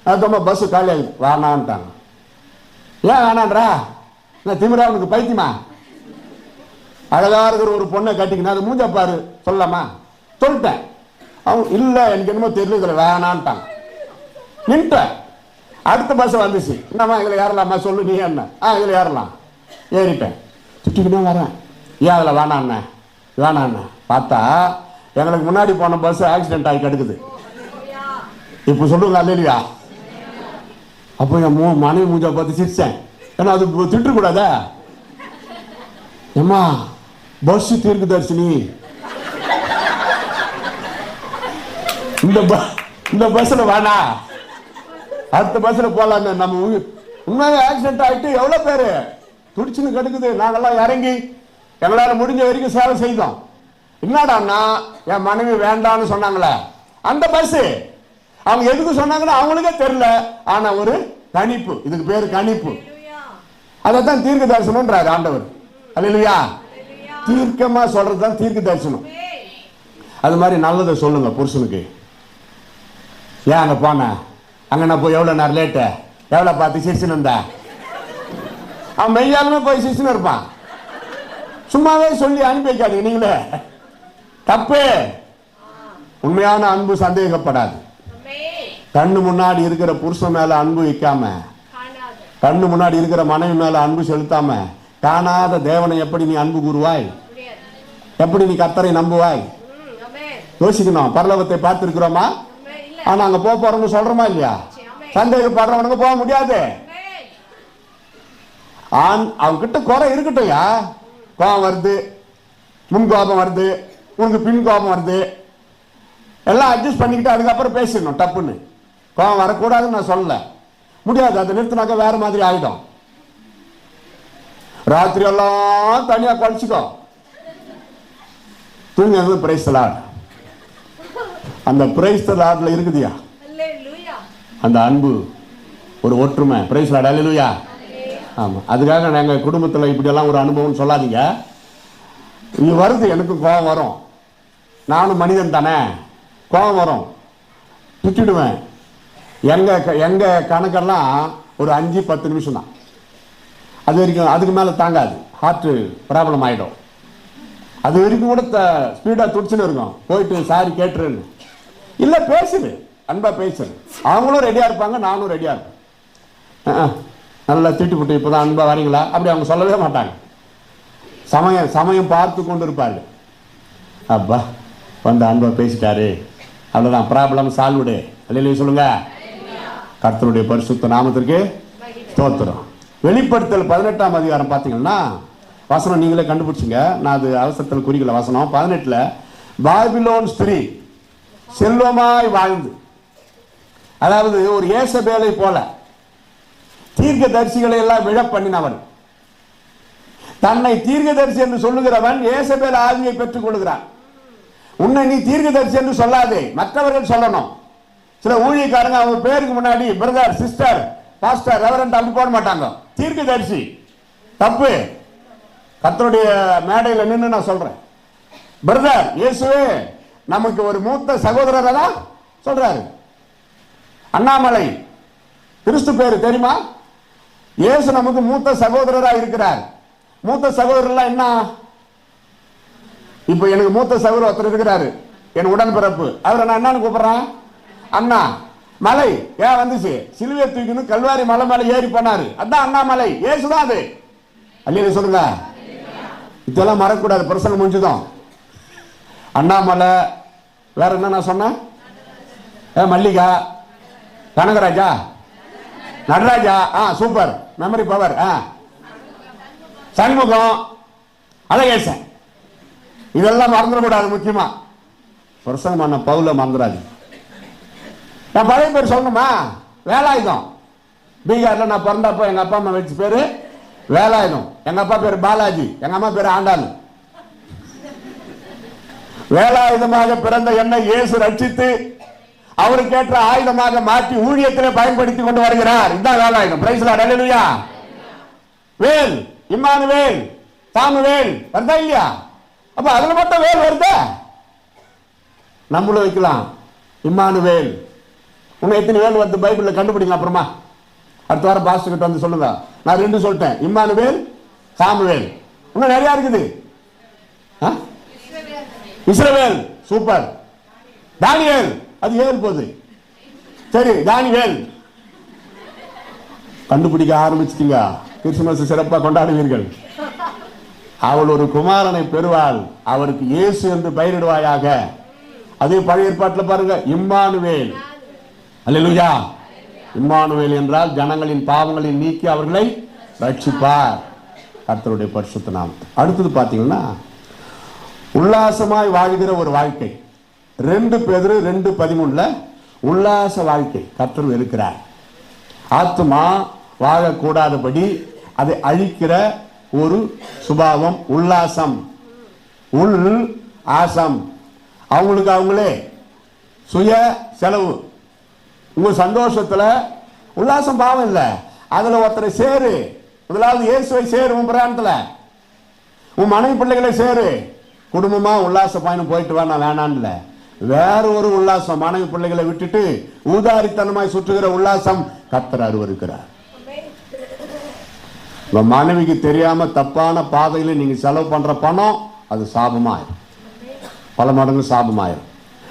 அதுமா பஸ் காலி ஆகுது, வேணான்ட்டாங்க. ஏன் வேணான்றா? நான் திமிரா, உனக்கு பைத்தியமா? அழகா இருக்கிற ஒரு பொண்ணை கட்டிக்கினா அது மூஞ்ச பாரு சொல்லலாமா? சொல்லிட்டேன். அவங்க இல்ல எனக்கு என்னமோ தெரியல, இதுல வேணான்ட்டாங்க. நின்ட்டேன். அடுத்த பஸ் வந்துச்சு, என்னம்மா இதுல ஏறலாமா சொல்லு, நீ என்ன? இதுல ஏறலாம். ஏறிட்டேன். சுற்றிக்கிட்டே வரேன், ஏன் அதில் வேணாண்ண வேணாண்ண. பார்த்தா எங்களுக்கு முன்னாடி போன பஸ் ஆக்சிடென்ட் ஆகி கிடக்குது. இப்போ சொல்லுங்க அல்லையா? அப்போ என் மனைவி மூஞ்சா பார்த்து சிரிச்சேன். ஏன்னா அது திட்டக்கூடாதா? ஏம்மா பஸ் தீர்க்கு தரிசனி, இந்த பஸ்ல வேணா, அடுத்த பஸ்ல போலாங்க. நம்ம உண்மையாக ஆக்சிடென்ட் ஆகிட்டு எவ்வளோ பேர் துடிச்சுன்னு கிடக்குது. நாங்கெல்லாம் இறங்கி எங்களால் முடிஞ்ச வரைக்கும் சேவை செய்தோம். என்னடான்னா என் மனைவி வேண்டான்னு சொன்னாங்களே அந்த பஸ், அவங்க எதுக்கு சொன்னாங்கன்னா அவங்களுக்கே தெரியல. ஆனா ஒரு கணிப்பு, இதுக்கு பேரு கணிப்பு. அதைத்தான் தீர்க்க தரிசனம்ன்றாரு ஆண்டவர். அல்லேலூயா. தீர்க்கமா சொல்றதுதான் தீர்க்க தரிசனம். அது மாதிரி நல்லதை சொல்லுங்க புருஷனுக்கு. ஏன் அங்க போன, அங்க நான் போய் எவ்வளவு நேரம் லேட்டு, எவ்வளவு பார்த்து சிரிச்சுன்னு இருந்தா, அவன் மெய்யாலுமே போய் சிரிச்சுன்னு இருப்பான். சும்மாவே சொல்லி அனுப்பி வைக்காதீங்க நீங்களே, தப்பு. உண்மையான அன்பு சந்தேகப்படாது. கண்ணு முன்னாடி இருக்கிற புருஷன் மேல அன்பு வைக்காம, கண்ணு முன்னாடி இருக்கிற மனைவி மேல அன்பு செலுத்தாம, காணாத தேவனை எப்படி நீ அன்பு கூறுவாய்? எப்படி நீ கர்த்தரை நம்புவாய்? யோசிக்கணும். பரலோகத்தை பார்த்திருக்கிறோமா? ஆனா அங்க போறோம்னு சொல்றோமா இல்லையா? சந்தேகப்படுறவனுக்கு போக முடியாது. அவங்க கிட்ட குறை இருக்கட்டும். கோபம் வருது, முன் கோபம் வருது, உனக்கு பின் கோபம் வருது, எல்லாம் அட்ஜஸ்ட் பண்ணிக்கிட்டு அதுக்கப்புறம் பேசிடணும். தப்புன்னு கோபம் வரக்கூடாதுன்னு நான் சொல்லல, முடியாது. அதை நிறுத்தினாக்க வேற மாதிரி ஆயிடும். ராத்திரி எல்லாம் தனியா கழிச்சுக்கோ, தூங்க. Price the Lord. அந்த பிரைஸ் தி லார்ட்ல இருக்குதியா அந்த அன்பு, ஒரு ஒற்றுமை. பிரைஸ் தி லார்ட், ஹல்லேலூயா. ஆமா, அதுக்காக நாங்க குடும்பத்தில் இப்படியெல்லாம் ஒரு அனுபவம் சொல்லாதீங்க. இது வருது, எனக்கு கோபம் வரும், நானும் மனிதன் தானே, கோபம் வரும், திட்டிடுவேன். எங்க கணக்கெல்லாம் ஒரு 5-10 நிமிஷம் தான். அது வரைக்கும் அதுக்கு மேலே தாங்காது, ஹார்ட் ப்ராப்ளம் ஆகிடும். அது வரைக்கும் கூட ஸ்பீடாக துடிச்சுன்னு இருக்கும். போயிட்டு சாரி கேட்டுருன்னு இல்லை, பேசுது, அன்பா பேசுது. அவங்களும் ரெடியாக இருப்பாங்க, நானும் ரெடியாக இருப்பேன். நல்லா திட்டு போட்டு இப்போ தான் அன்பா வரீங்களா அப்படி அவங்க சொல்லவே மாட்டாங்க. சமயம் பார்த்து கொண்டு இருப்பாரு. அப்பா வந்து அன்பா பேசிட்டாரு, அவ்வளோதான், ப்ராப்ளம் சால்வ்டு. அல்லேலூயா சொல்லுங்க. கர்த்தருடைய பரிசுத்த நாமத்திற்கு ஸ்தோத்திரம். வெளிப்படுத்தல் 18ஆம் அதிகாரம் பார்த்தீங்கன்னா வசனம் நீங்களே கண்டுபிடிச்சிங்க, நான் அது அவசரத்தில் குறிக்கல. வசனம் 18ல் பாபிலோன் ஸ்திரீ செல்வமாய் வாழ்ந்து, அதாவது ஒரு ஏசபேலை போல தீர்க்க தரிசிகளை எல்லாம் விழ பண்ணினவன், தன்னை தீர்க்கதரிசி என்று சொல்லுகிறவன் ஏசபேல் ஆவியை பெற்றுக் கொள்கிறான். உன்னை நீ தீர்க்கதரிசி என்று சொல்லாதே, மற்றவர்கள் சொல்லணும். சில ஊழியக்காரங்க அவங்க பேருக்கு முன்னாடி பிரதர், சிஸ்டர், பாஸ்டர், ரெவரண்ட் அப்படி போட மாட்டாங்க. தீர்க்கதரிசி தப்பு. கர்த்தருடைய மேடையில் நின்று நான் சொல்றேன், பிரதர் இயேசுவே நமக்கு ஒரு மூத்த சகோதரரை தான் சொல்றாரு. அண்ணாமலை கிறிஸ்து பேரு தெரியுமா? இயேசு நமக்கு மூத்த சகோதரராக இருக்கிறார். மூத்த சகோதரர்லாம் என்ன? இப்ப எனக்கு மூத்த சகோதரர் ஒருத்தர் இருக்கிறாரு, என் உடன்பிறப்பு. அவரை நான் என்னன்னு கூப்பிடுறேன்? அண்ணா. மலை ஏன் வந்துச்சு? சிலுவை தூக்கின்னு கல்வாரி மலை மேல ஏறி போனாரு, அதான் அண்ணாமலை. இயேசுதான் அது. அல்லேலூயா சொல்லுங்க. இதெல்லாம் மறக்கக்கூடாது. பிரசங்கம் முடிஞ்சுதான். அண்ணாமலை, வேற என்ன நான் சொன்னேன்? Mallika, Kanagaraja, Nataraja. Super, memory power. Shanmugam, Azhagesan, இதெல்லாம் மறந்துடக்கூடாது. முக்கியமா பிரசங்கம் பண்ண பவுல மறந்துடாது. நான் பழைய பேர் சொல்லணுமா? வேலாயுதம். பீகார்ல நான் பிறந்தப்போ எங்க அப்பா அம்மா வச்ச பேரு வேலாயுதம். எங்க அப்பா பேரு பாலாஜி, எங்க அம்மா பேரு ஆண்டாள். வேலாயுதமாக பிறந்த என்னை இயேசு ரட்சித்து அவருக்கு ஏற்ற ஆயுதமாக மாற்றி ஊழியத்திலே பயன்படுத்தி கொண்டு வருகிறார். இதுதான் வேலாயுதம். பிரைஸ் லார்ட், ஹல்லேலூயா. வேல், இம்மானுவேல், சாமுவேல் வருதா இல்லையா? அப்ப அதுல மட்டும் வேல் வருதா? நம்மளும் வைக்கலாம் இம்மானுவேல். உன்னை எத்தனை வேல் வருது பைபிள்ல கண்டுபிடிங்க. அப்புறமா அடுத்த வாரம் பாஸ்டர் கிட்ட வந்து சொல்லுங்க. நான் 2 சொல்லிட்டேன், இம்மானுவேல், சாமுவேல். இன்னும் நிறைய இருக்குது. இஸ்ரவேல், சூப்பர். தானியேல், அது 7 போகுது. சரி, தானியேல் கண்டுபிடிக்க ஆரம்பிச்சிட்டீங்க. கிறிஸ்துமஸ் சிறப்பாக கொண்டாடுவீர்கள். அவள் ஒரு குமாரனை பெறுவாள், அவருக்கு இயேசு என்று பெயரிடுவாயாக. அதே பழைய ஏற்பாட்டில் பாருங்க, இம்மானுவேல். அல்லேலூயா. இம்மானுவேல் என்றால் ஜனங்களின் பாவங்களை நீக்கி அவர்களை ரட்சிப்பார். கர்த்தருடைய பரிசுத்த நாமம். அடுத்தது பார்த்தீங்கன்னா உல்லாசமாய் வாழ்கிற ஒரு வாழ்க்கை. 2 பேதுரு 2:13 உல்லாச வாழ்க்கை கர்த்தர் இருக்கிறார். ஆத்துமா வாழக்கூடாதபடி அதை அழிக்கிற ஒரு சுபாவம் உல்லாசம். உள் ஆசம். அவங்களுக்கு அவங்களே சுய செலவு. உங்க சந்தோஷத்துல உல்லாசம் பாவம் இல்லை. அதுல ஒருத்தரை சேரு. முதலாவது இயேசுவை சேரு. உன் பிரயாணத்துல உன் மனைவி பிள்ளைகளை சேரு. குடும்பமா உல்லாச பயணம் போயிட்டு வா, நான் வேணான்ல. வேற ஒரு உல்லாசம், மனைவி பிள்ளைகளை விட்டுட்டு ஊதாரித்தனமாய் சுற்றுகிற உல்லாசம் கர்த்தர் அருவருக்கிறார். மனைவிக்கு தெரியாம தப்பான பாதையில நீங்க செலவு பண்ற பணம் அது சாபமாயிரும். பல மடங்கு சாபமாயிரும்.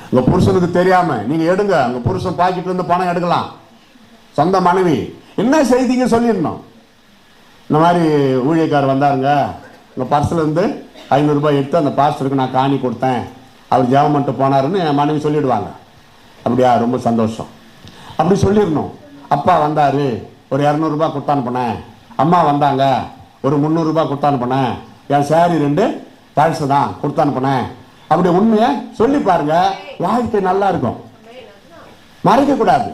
உங்க புருஷனுக்கு தெரியாம நீங்க எடுங்க. உங்க புருஷன் பாக்கெட்ல இருந்து பணம் எடுக்கலாம். சொந்த மனைவி என்ன செய்திங்க சொல்லிடணும். இந்த மாதிரி ஊழியக்காரர் வந்தாருங்க, உங்க பர்ஸ்ல இருந்து 500 ரூபாய் எடுத்து அந்த பாஸ்டருக்கு நான் காணி கொடுத்தேன், அவர் ஜெபம் பண்ணிட்டு போனாருன்னு என் மனைவி சொல்லிடுவாங்க. அப்படியா, ரொம்ப சந்தோஷம். அப்படி சொல்லிடணும். அப்பா வந்தாரு, ஒரு 200 ரூபாய் கொடுத்தான்னு போனேன். அம்மா வந்தாங்க, ஒரு 300 ரூபாய் கொடுத்தான்னு போனேன். என் சாரி 2 பழசு தான் கொடுத்தான்னு போனேன். அப்படி உண்மையை சொல்லி பாருங்க, வாழ்க்கை நல்லா இருக்கும். மறைக்க கூடாது.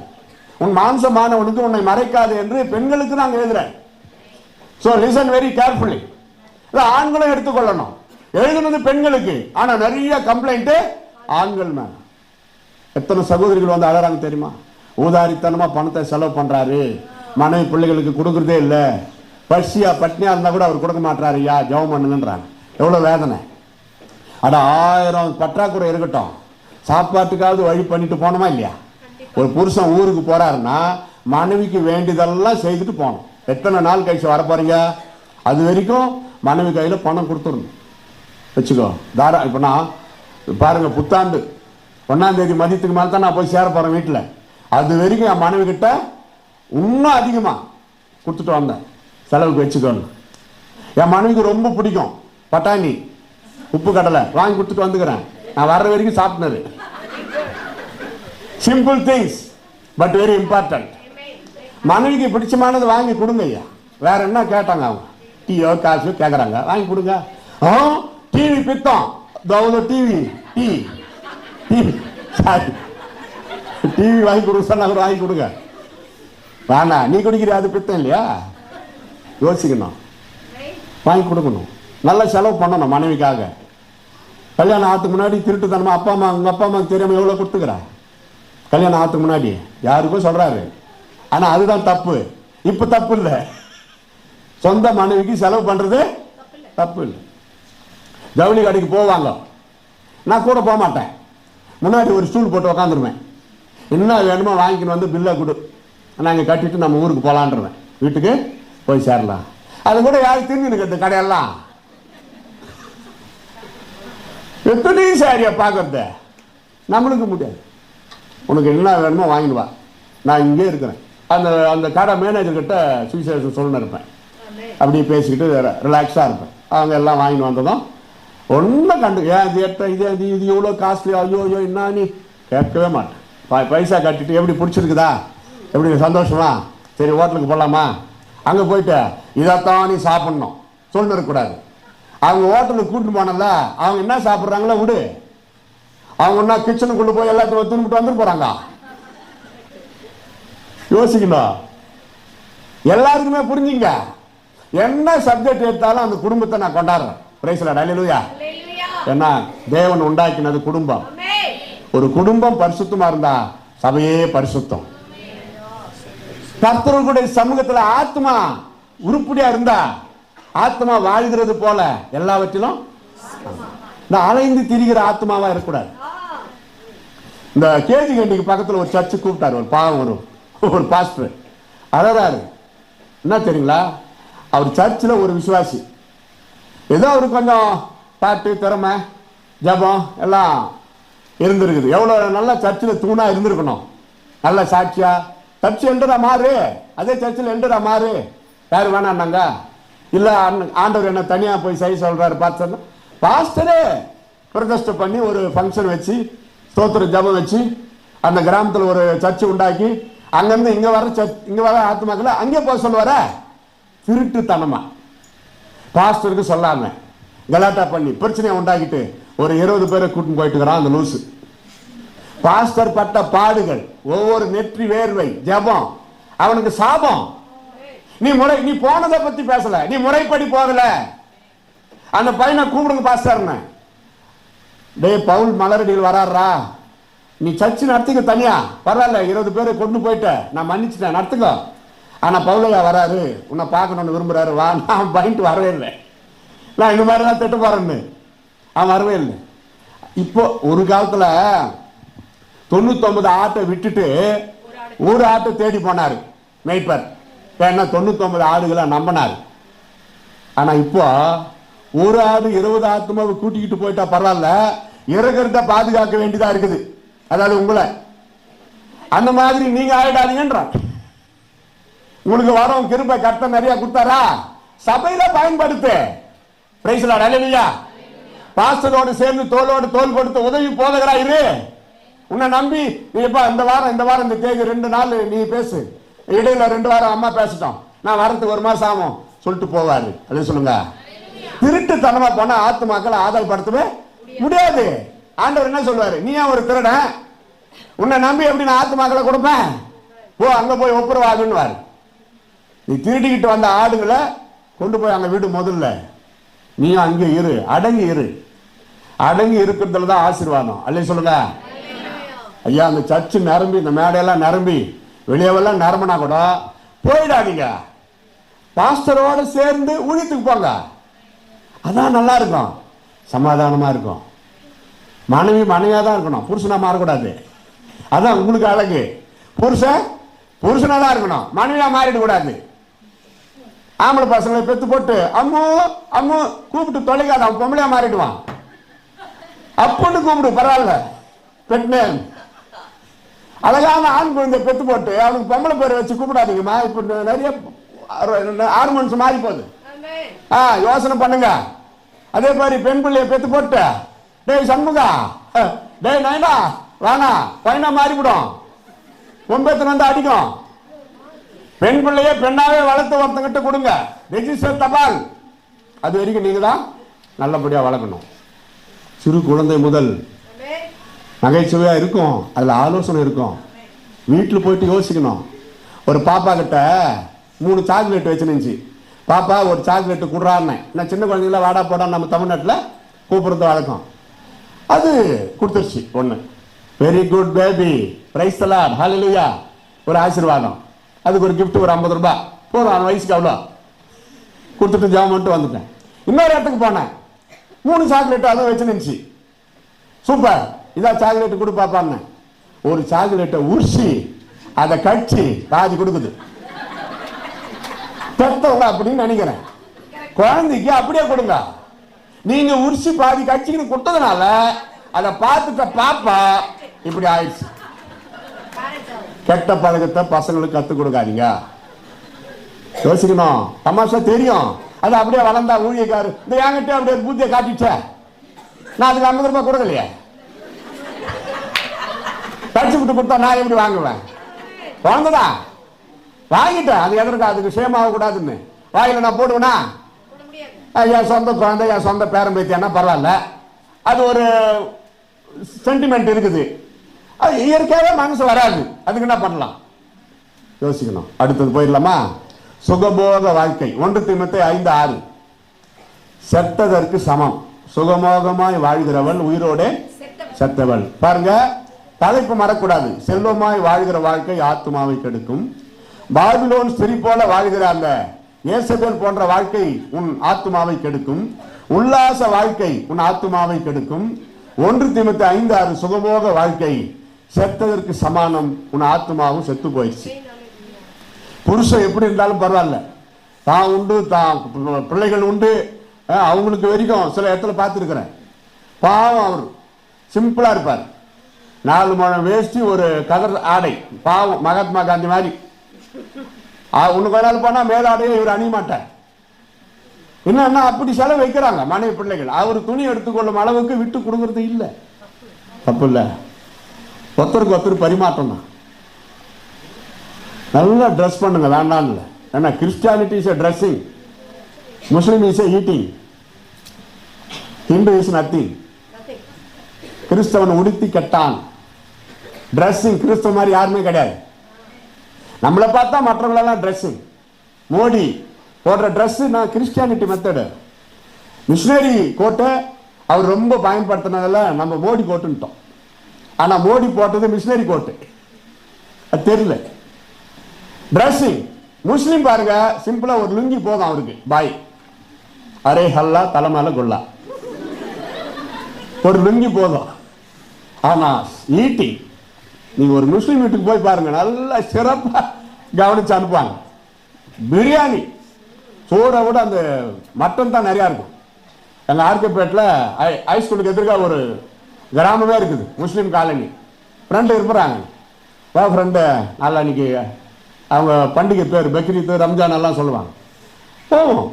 உன் மாம்சமானவனுக்கு உன்னை மறைக்காது என்று பெண்களுக்கு நாங்க எழுதுறேன். So listen very carefully. ஆண்களும் எடுத்துக்கொள்ளணும். எழுதுனது பெண்களுக்கு, ஆனா நிறைய கம்ப்ளைண்ட் ஆண்கள் மேல. எத்தனை சகோதரிகள் வந்து அழறாங்க தெரியுமா? ஊதாரித்தனமா பணத்தை செலவு பண்றாரு, மனைவி பிள்ளைகளுக்கு கொடுக்கறதே இல்லை, பசியா பட்னியா இருந்தா கூட அவர் கொடுக்க மாட்டாரு, யா ஜெபம் பண்ணுங்கன்றாங்க. எவ்வளவு வேதனை. அட 1000 பற்றாக்குறை இருக்கட்டும், சாப்பாட்டுக்காவது வழி பண்ணிட்டு போனோமா இல்லையா? ஒரு புருஷன் ஊருக்கு போறாருன்னா மனைவிக்கு வேண்டியதெல்லாம் செய்துட்டு போகணும். எத்தனை நாள் கழிச்சு வர போறீங்க, அது வரைக்கும் மனைவி கையில பணம் கொடுத்துடணும். வச்சுக்கோ தாரா. இப்ப நான் பாருங்க, புத்தாண்டு 1ஆம் தேதி மதியத்துக்கு மேல தான் நான் போய் சேர போறேன் வீட்டுல. அது வரைக்கும் என் மனைவி கிட்ட இன்னும் அதிகமா கொடுத்துட்டு வந்தேன், செலவுக்கு வச்சுக்கோன்னு. என் மனைவிக்கு ரொம்ப பிடிக்கும் பட்டாணி, உப்பு கடலை வாங்கி கொடுத்துட்டு வந்துக்கிறேன். நான் வர்ற வரைக்கும் சாப்பிட்டது. Simple things but very important. மனைவிக்கு பிடிச்சமானது வாங்கி கொடுங்க ஐயா. வேற என்ன கேட்டாங்க அவங்க? டீயோ காசு கேட்கறாங்க, வாங்கி கொடுங்க. டிவி பித்தம், டிவி டிவி வாங்கி கொடுக்க சொன்னா கூட வாங்கி கொடுங்க. வேணா, நீ குடிக்கிற அது பித்தம் இல்லையா? யோசிக்கணும், வாங்கி கொடுக்கணும். நல்ல செலவு பண்ணணும் மனைவிக்காக. கல்யாணம் ஆகிறதுக்கு முன்னாடி திருட்டுத்தனமா அப்பா அம்மா, உங்க அப்பா அம்மாவுக்கு தெரியாம எவ்வளவு கொடுத்துக்கிறா? கல்யாணம் ஆகிறதுக்கு முன்னாடி யாருக்கும் சொல்றாரு, ஆனா அதுதான் தப்பு. இப்ப தப்பு இல்லை, சொந்த மனைவிக்கு செலவு பண்றது தப்பு இல்லை. ஜவுளி கடைக்கு போவாங்க, நான் கூட போக மாட்டேன். முன்னாடி ஒரு ஸ்டூல் போட்டு உக்காந்துருவேன். என்ன வேணுமோ வாங்கிக்கணும், வந்து பில்லை கொடு, நாங்கள் கட்டிட்டு நம்ம ஊருக்கு போகலான்றவேன். வீட்டுக்கு போய் சேரலாம். அது கூட யாரும் திரும்பி கடையெல்லாம் எத்தனை சாரியா பார்க்கறது நம்மளுக்கு முடியாது. உனக்கு என்ன வேணுமோ வாங்கிடுவா, நான் இங்கே இருக்கிறேன். அந்த அந்த கடை மேனேஜர் கிட்ட சுவிசேஷம் சொல்லணும் இருப்பேன். அப்படியே பேசிக்கிட்டு ரிலாக்ஸாக இருப்பேன். அவங்க எல்லாம் வாங்கிட்டு வந்ததும் ஒன்றும் கண்டு இது எவ்வளோ காஸ்ட்லி, ஐயோ ஐயோ என்ன நீ கேட்கவே மாட்டேன். பைசா கட்டிட்டு எப்படி பிடிச்சிருக்குதா, எப்படி சந்தோஷமா, சரி ஹோட்டலுக்கு போகலாமா, அங்கே போயிட்டு இதைத்தான் நீ சாப்பிட்ணும், சொல்லி இருக்கக்கூடாது. அவங்க ஹோட்டலுக்கு கூட்டிட்டு போனல, அவங்க என்ன சாப்பிட்றாங்களோ விடு. அவங்க என்ன கிச்சனுக்குள்ள போய் எல்லாத்தையும் திரும்பிட்டு வந்துட்டு போறாங்க. யோசிக்கணும். எல்லாருக்குமே புரிஞ்சுங்க, என்ன சப்ஜெக்ட் எடுத்தாலும் அந்த குடும்பத்தை நான் கொண்டாடுறேன். பிரைஸ் லார்ட், ஹல்லேலூயா. ஏன்னா தேவன் உண்டாக்கினது குடும்பம். ஒரு குடும்பம் பரிசுத்தமா இருந்தா சபையே பரிசுத்தம். கர்த்தருடைய சமூகத்துல ஆத்மா உருப்படியா இருந்தா ஆத்மா வாழ்கிறது போல எல்லாவற்றிலும் இந்த அலைந்து திரிகிற ஆத்மாவா இருக்கக்கூடாது. இந்த கேஜி கண்டிக்கு பக்கத்துல ஒரு சர்ச்சு கூப்பிட்டாரு, ஒரு பாவம் ஒரு பாஸ்டர் அழறாரு. என்ன தெரியுங்களா, அவர் சர்ச்சில் ஒரு விசுவாசி. ஏதோ அவரு கொஞ்சம் பாட்டு திறமை ஜபம் எல்லாம் இருந்திருக்குது. எவ்வளோ நல்லா சர்ச்சில் தூணா இருந்திருக்கணும், நல்ல சாட்சியா. சர்ச்சு எண்டரா மாறு, அதே சர்ச்சில் எண்டரா மாறு. யாரு வேணான்னாங்க, இல்லை ஆண்டவர் என்ன தனியாக போய் செய்ய சொல்றாரு பாஸ்டர். பாஸ்டரே பிரதிஷ்டை பண்ணி ஒரு ஃபங்க்ஷன் வச்சு ஸ்தோத்திர ஜபம் வச்சு அந்த கிராமத்தில் ஒரு சர்ச்சு உண்டாக்கி அங்கேருந்து இங்கே வர ஆத்மாக்களை அங்கே போக சொல்லுவார. திருட்டுத்தனமா பாஸ்டருக்கு சொல்லாம கலாட்டா பண்ணி பிரச்சனையை உண்டாக்கிட்டு ஒரு 20 பேரை கூட்டின்னு போயிட்டு இருக்கிறான் அந்த லூசு. பாஸ்டர் பட்ட பாடுகள், ஒவ்வொரு நெற்றி வேர்வை, ஜபம் அவனுக்கு சாபம். நீ போனதை பத்தி பேசல, நீ முறைப்படி போகல. அந்த பையனை கூப்பிடுங்க பாஸ்டர்னு. டே பவுல் மலரடியில் வராறா, நீ சர்ச்சு நடத்துக்க தனியா, பரவாயில்ல 20 பேரை கொண்டு போயிட்ட, நான் மன்னிச்சுட்டேன் நடத்துக்கோ. ஆனா பவுலையா வராரு, உன்னை பார்க்கணும்னு விரும்புறாரு, வா. நான் பயன்ட்டு வரவே இல்லை, நான் இந்த மாதிரி தான் திட்டு போறேன்னு. அவன் வரவே இல்லை. இப்போ ஒரு காலத்துல 99 ஆட்டை விட்டுட்டு ஒரு ஆட்டை தேடி போனாரு மேய்ப்பர். ஏன்னா 99 ஆடுகளை நம்பினாரு. ஆனா இப்போ ஒரு ஆடு 20 ஆத்மாவை கூட்டிக்கிட்டு போயிட்டா பரவாயில்ல, இறக்கிறத பாதுகாக்க வேண்டியதா இருக்குது. அதாவது உங்களை அந்த மாதிரி நீங்க ஆயிடாதீங்கன்ற. உங்களுக்கு வரும் கிருபை கர்த்தர் நிறைய கொடுத்தாரா, சபையில பயன்படுத்து. பிரைஸ் லார்ட், ஹல்லேலூயா. பாஸ்டரோடு சேர்ந்து தோளோடு தோள் கொடுத்து உதவி போதகரா இரு. உன்னை நம்பி நீ இந்த வாரம் இந்த தேதி 2 நாள் நீ பேசு, இடையில 2 வாரம் அம்மா பேசிட்டோம், நான் வரத்துக்கு 1 மாசம் ஆகும் சொல்லிட்டு போவாரு. அதே சொல்லுங்க. திருட்டுத்தனமா போனா ஆத்மாக்களை ஆதாயப்படுத்தவே முடியாது. ஆண்டவர் என்ன சொல்லுவாரு, நீ ஒரு திருடன், உன்னை நம்பி எப்படி நான் ஆத்மாக்களை கொடுப்பேன், போ அங்க போய் ஒப்புரவாகுன்னு. நீ திருடிக்கிட்டு வந்த ஆடுகளை கொண்டு போய் அங்க வீடு முதல்ல நீ அங்கே இரு, அடங்கி இரு. அடங்கி இருக்கிறதுல தான் ஆசீர்வாதம். அல்ல சொல்லுங்க. ஐயா அந்த சர்ச்சு நிரம்பி, இந்த மேடையெல்லாம் நிரம்பி வெளியவெல்லாம் நிரம்பினா கூட போயிடாதீங்க. பாஸ்டரோட சேர்ந்து ஊழியத்துக்கு போங்க, அதான் நல்லா இருக்கும், சமாதானமா இருக்கும். மனைவியா தான் இருக்கணும், புருஷனா மாறக்கூடாது. அதான் உங்களுக்கு அழகு. புருஷனா தான் இருக்கணும், மனைவியா மாறிடக்கூடாது. ஆம்பளை பசங்களை பெத்து போட்டு அம்மு அம்மு கூப்பிட்டு தொலைக்காத, அவன் பொம்பளையா மாறிடுவான். அப்பன்னு கூப்பிடு பரவாயில்ல, பெண்ணே. அழகான ஆண் குழந்தை பெத்து போட்டு அவனுக்கு பொம்பளை பேரை வச்சு கூப்பிடாதீங்கம்மா. இப்ப நிறைய ஹார்மோன்ஸ் மாறி போகுது. யோசனை பண்ணுங்க. அதே மாதிரி பெண் பிள்ளைய பெத்து போட்டு டேய் சண்முகா, டேய் நைனா வானா பையனா மாறிவிடும், பொம்பேத்தன் வந்து அடிக்கும். பெண் பிள்ளைய பெண்ணாவே வளர்த்து ஒருத்தங்கிட்ட கொடுங்க, ரெஜிஸ்டர் தபால். அது வரைக்கும் நீங்க தான் நல்லபடியா வளர்க்கணும். சிறு குழந்தை முதல் நகைச்சுவையா இருக்கும், அதுல ஆலோசனை இருக்கும். வீட்டில் போயிட்டு யோசிக்கணும். ஒரு பாப்பா கிட்ட 3 சாக்லேட் வச்சுருந்துச்சு. பாப்பா ஒரு சாக்லேட்டு குடுறாருன்னு, நான் சின்ன குழந்தைங்கள வாடா போடா நம்ம தமிழ்நாட்டில் கூப்பிடுறது வழக்கம். அது கொடுத்துருச்சு ஒன்று. Very good baby, praise the Lord, hallelujah, ஒரு ஆசீர்வாதம். அதுக்கு ஒரு கிஃப்ட் ஒரு 50 ரூபாய் போதும், அந்த வயசுக்கு அவ்வளோ கொடுத்துட்டு ஜாம் பண்ணிட்டு வந்துட்டேன். இன்னொரு இடத்துக்கு போனேன், 3 சாக்லேட் அதுவும் வச்சுருந்துச்சு. சூப்பர், இதான் சாக்லேட்டு கொடு பாப்பான்னு ஒரு சாக்லேட்டை உரிச்சி அதை கட்சி பாதி கொடுக்குது. பெத்தவங்க அப்படின்னு நினைக்கிறேன். குழந்தைக்கு அப்படியே கொடுங்க. நீங்க உரிச்சி பாதி கட்சின்னு கொடுத்ததுனால அதை பார்த்துட்ட பாப்பா இப்படி ஆயிடுச்சு. கெட்ட பழக்கத்தை பசங்களுக்கு கற்றுக் கொடுக்காதீங்க. யோசிக்கணும். தமாஷா தெரியும், அது அப்படியே வளர்ந்தா ஊழியக்காரு இந்த என்கிட்ட அப்படியே பூத்தியை காட்டிச்ச, நான் அதுக்கு 50 ரூபாய் கொடுக்கலையே, கட்சி விட்டு கொடுத்தா நான் எப்படி வாங்குவேன்? வாங்குதான் வாங்கிட்டேன், அது எதற்கு, அதுக்கு சேமாக கூடாதுன்னு வாயில நான் போடுவேனா? என் சொந்த குழந்தை என் சொந்த பேரன் பேத்தியானா பரவாயில்ல, அது ஒரு சென்டிமெண்ட் இருக்குது. அது இயற்கையாகவே மனசு வராது, அதுக்கு என்ன பண்ணலாம் யோசிக்கணும். அடுத்தது போயிடலாமா? சுகபோக வாழ்க்கை. 1 தீமோத்தேயு 5:6 செத்ததற்கு சமம் சுகமோகமாய் வாழ்கிறவள் உயிரோட செத்தவள். பாருங்க, தலைப்பு மறக்கூடாது. செல்வமாய் வாழ்கிற வாழ்க்கை ஆத்துமாவை கெடுக்கும். பாபிலோன் ஸ்திரீ போல வாழ்கிற அந்த ஏசபேல் போன்ற வாழ்க்கை உன் ஆத்துமாவை கெடுக்கும். உல்லாச வாழ்க்கை உன் ஆத்துமாவை கெடுக்கும். 1 தீமோத்தேயு 5:6 சுகமோக வாழ்க்கை செத்ததற்கு சமானம், உன் ஆத்துமாவும் செத்து போயிடுச்சு. புருஷன் எப்படி இருந்தாலும் பரவாயில்ல, தான் உண்டு, தான் பிள்ளைகள் உண்டு, அவங்களுக்கு வரைக்கும் சில இடத்துல பார்த்துருக்கிறேன். பாவம், அவர் சிம்பிளா இருப்பார். 4 முழம் வேஷ்டி, ஒரு கதர் ஆடை. பாவம், மகாத்மா காந்தி மாதிரி. ஒண்ணு கொஞ்ச நாள் போனா மேலாடையை இவர் அணிய மாட்டார். என்னன்னா அப்படி செலவு வைக்கிறாங்க மனைவி பிள்ளைகள். அவர் துணி எடுத்துக்கொள்ளும் அளவுக்கு விட்டு கொடுக்கறது இல்லை. தப்பு இல்லை, ஒருத்தருக்கு ஒருத்தர் பரிமாற்றம் தான். நல்லா ட்ரெஸ் பண்ணுங்க, வேண்டாம் இல்லை. ஏன்னா Christianity is dressing, Muslim is eating, Hindu is nothing. கிறிஸ்தவன் உடுத்தி கெட்டான். ட்ரெஸ்ஸிங் கிறிஸ்தவ மாதிரி யாருமே கிடையாது. நம்மளை பார்த்தா மற்றவங்களெல்லாம் ட்ரெஸ்ஸிங். மோடி போடுற ட்ரெஸ் நான் கிறிஸ்டியானிட்டி மெத்தடு. மிஷினரி கோட்டை அவர் ரொம்ப பயன்படுத்தினதில் நம்ம மோடி கோட்டுன்ட்டோம். ஆனால் மோடி போட்டது மிஷினரி கோட்டு, அது தெரியல. ட்ரெஸ்ஸிங் முஸ்லீம் பாருங்க, சிம்பிளா ஒரு லுங்கி போதும் அவருக்கு. பாய் அரே ஹல்லா தலைமையில கொல்லா, ஒரு லுங்கி போதும். ஆனா ஈட்டிங் நீங்க ஒரு முஸ்லீம் வீட்டுக்கு போய் பாருங்க, நல்லா சிறப்பா கவனிச்சு அனுப்புவாங்க. பிரியாணி சோறை விட அந்த மட்டன் தான் நிறையா இருக்கும். எங்கள் ஆர்கேபேட்டில் ஹைஸ்கூலுக்கு எதிர்க்க ஒரு கிராமமே இருக்குது, முஸ்லீம் காலனி. ஃப்ரெண்டு இருப்பாங்க, வா ஃப்ரெண்டு, நல்லா இன்னைக்கு அவங்க பண்டிகை பேர் பக்ரீத் ரம்ஜான் எல்லாம் சொல்லுவாங்க. போவோம்,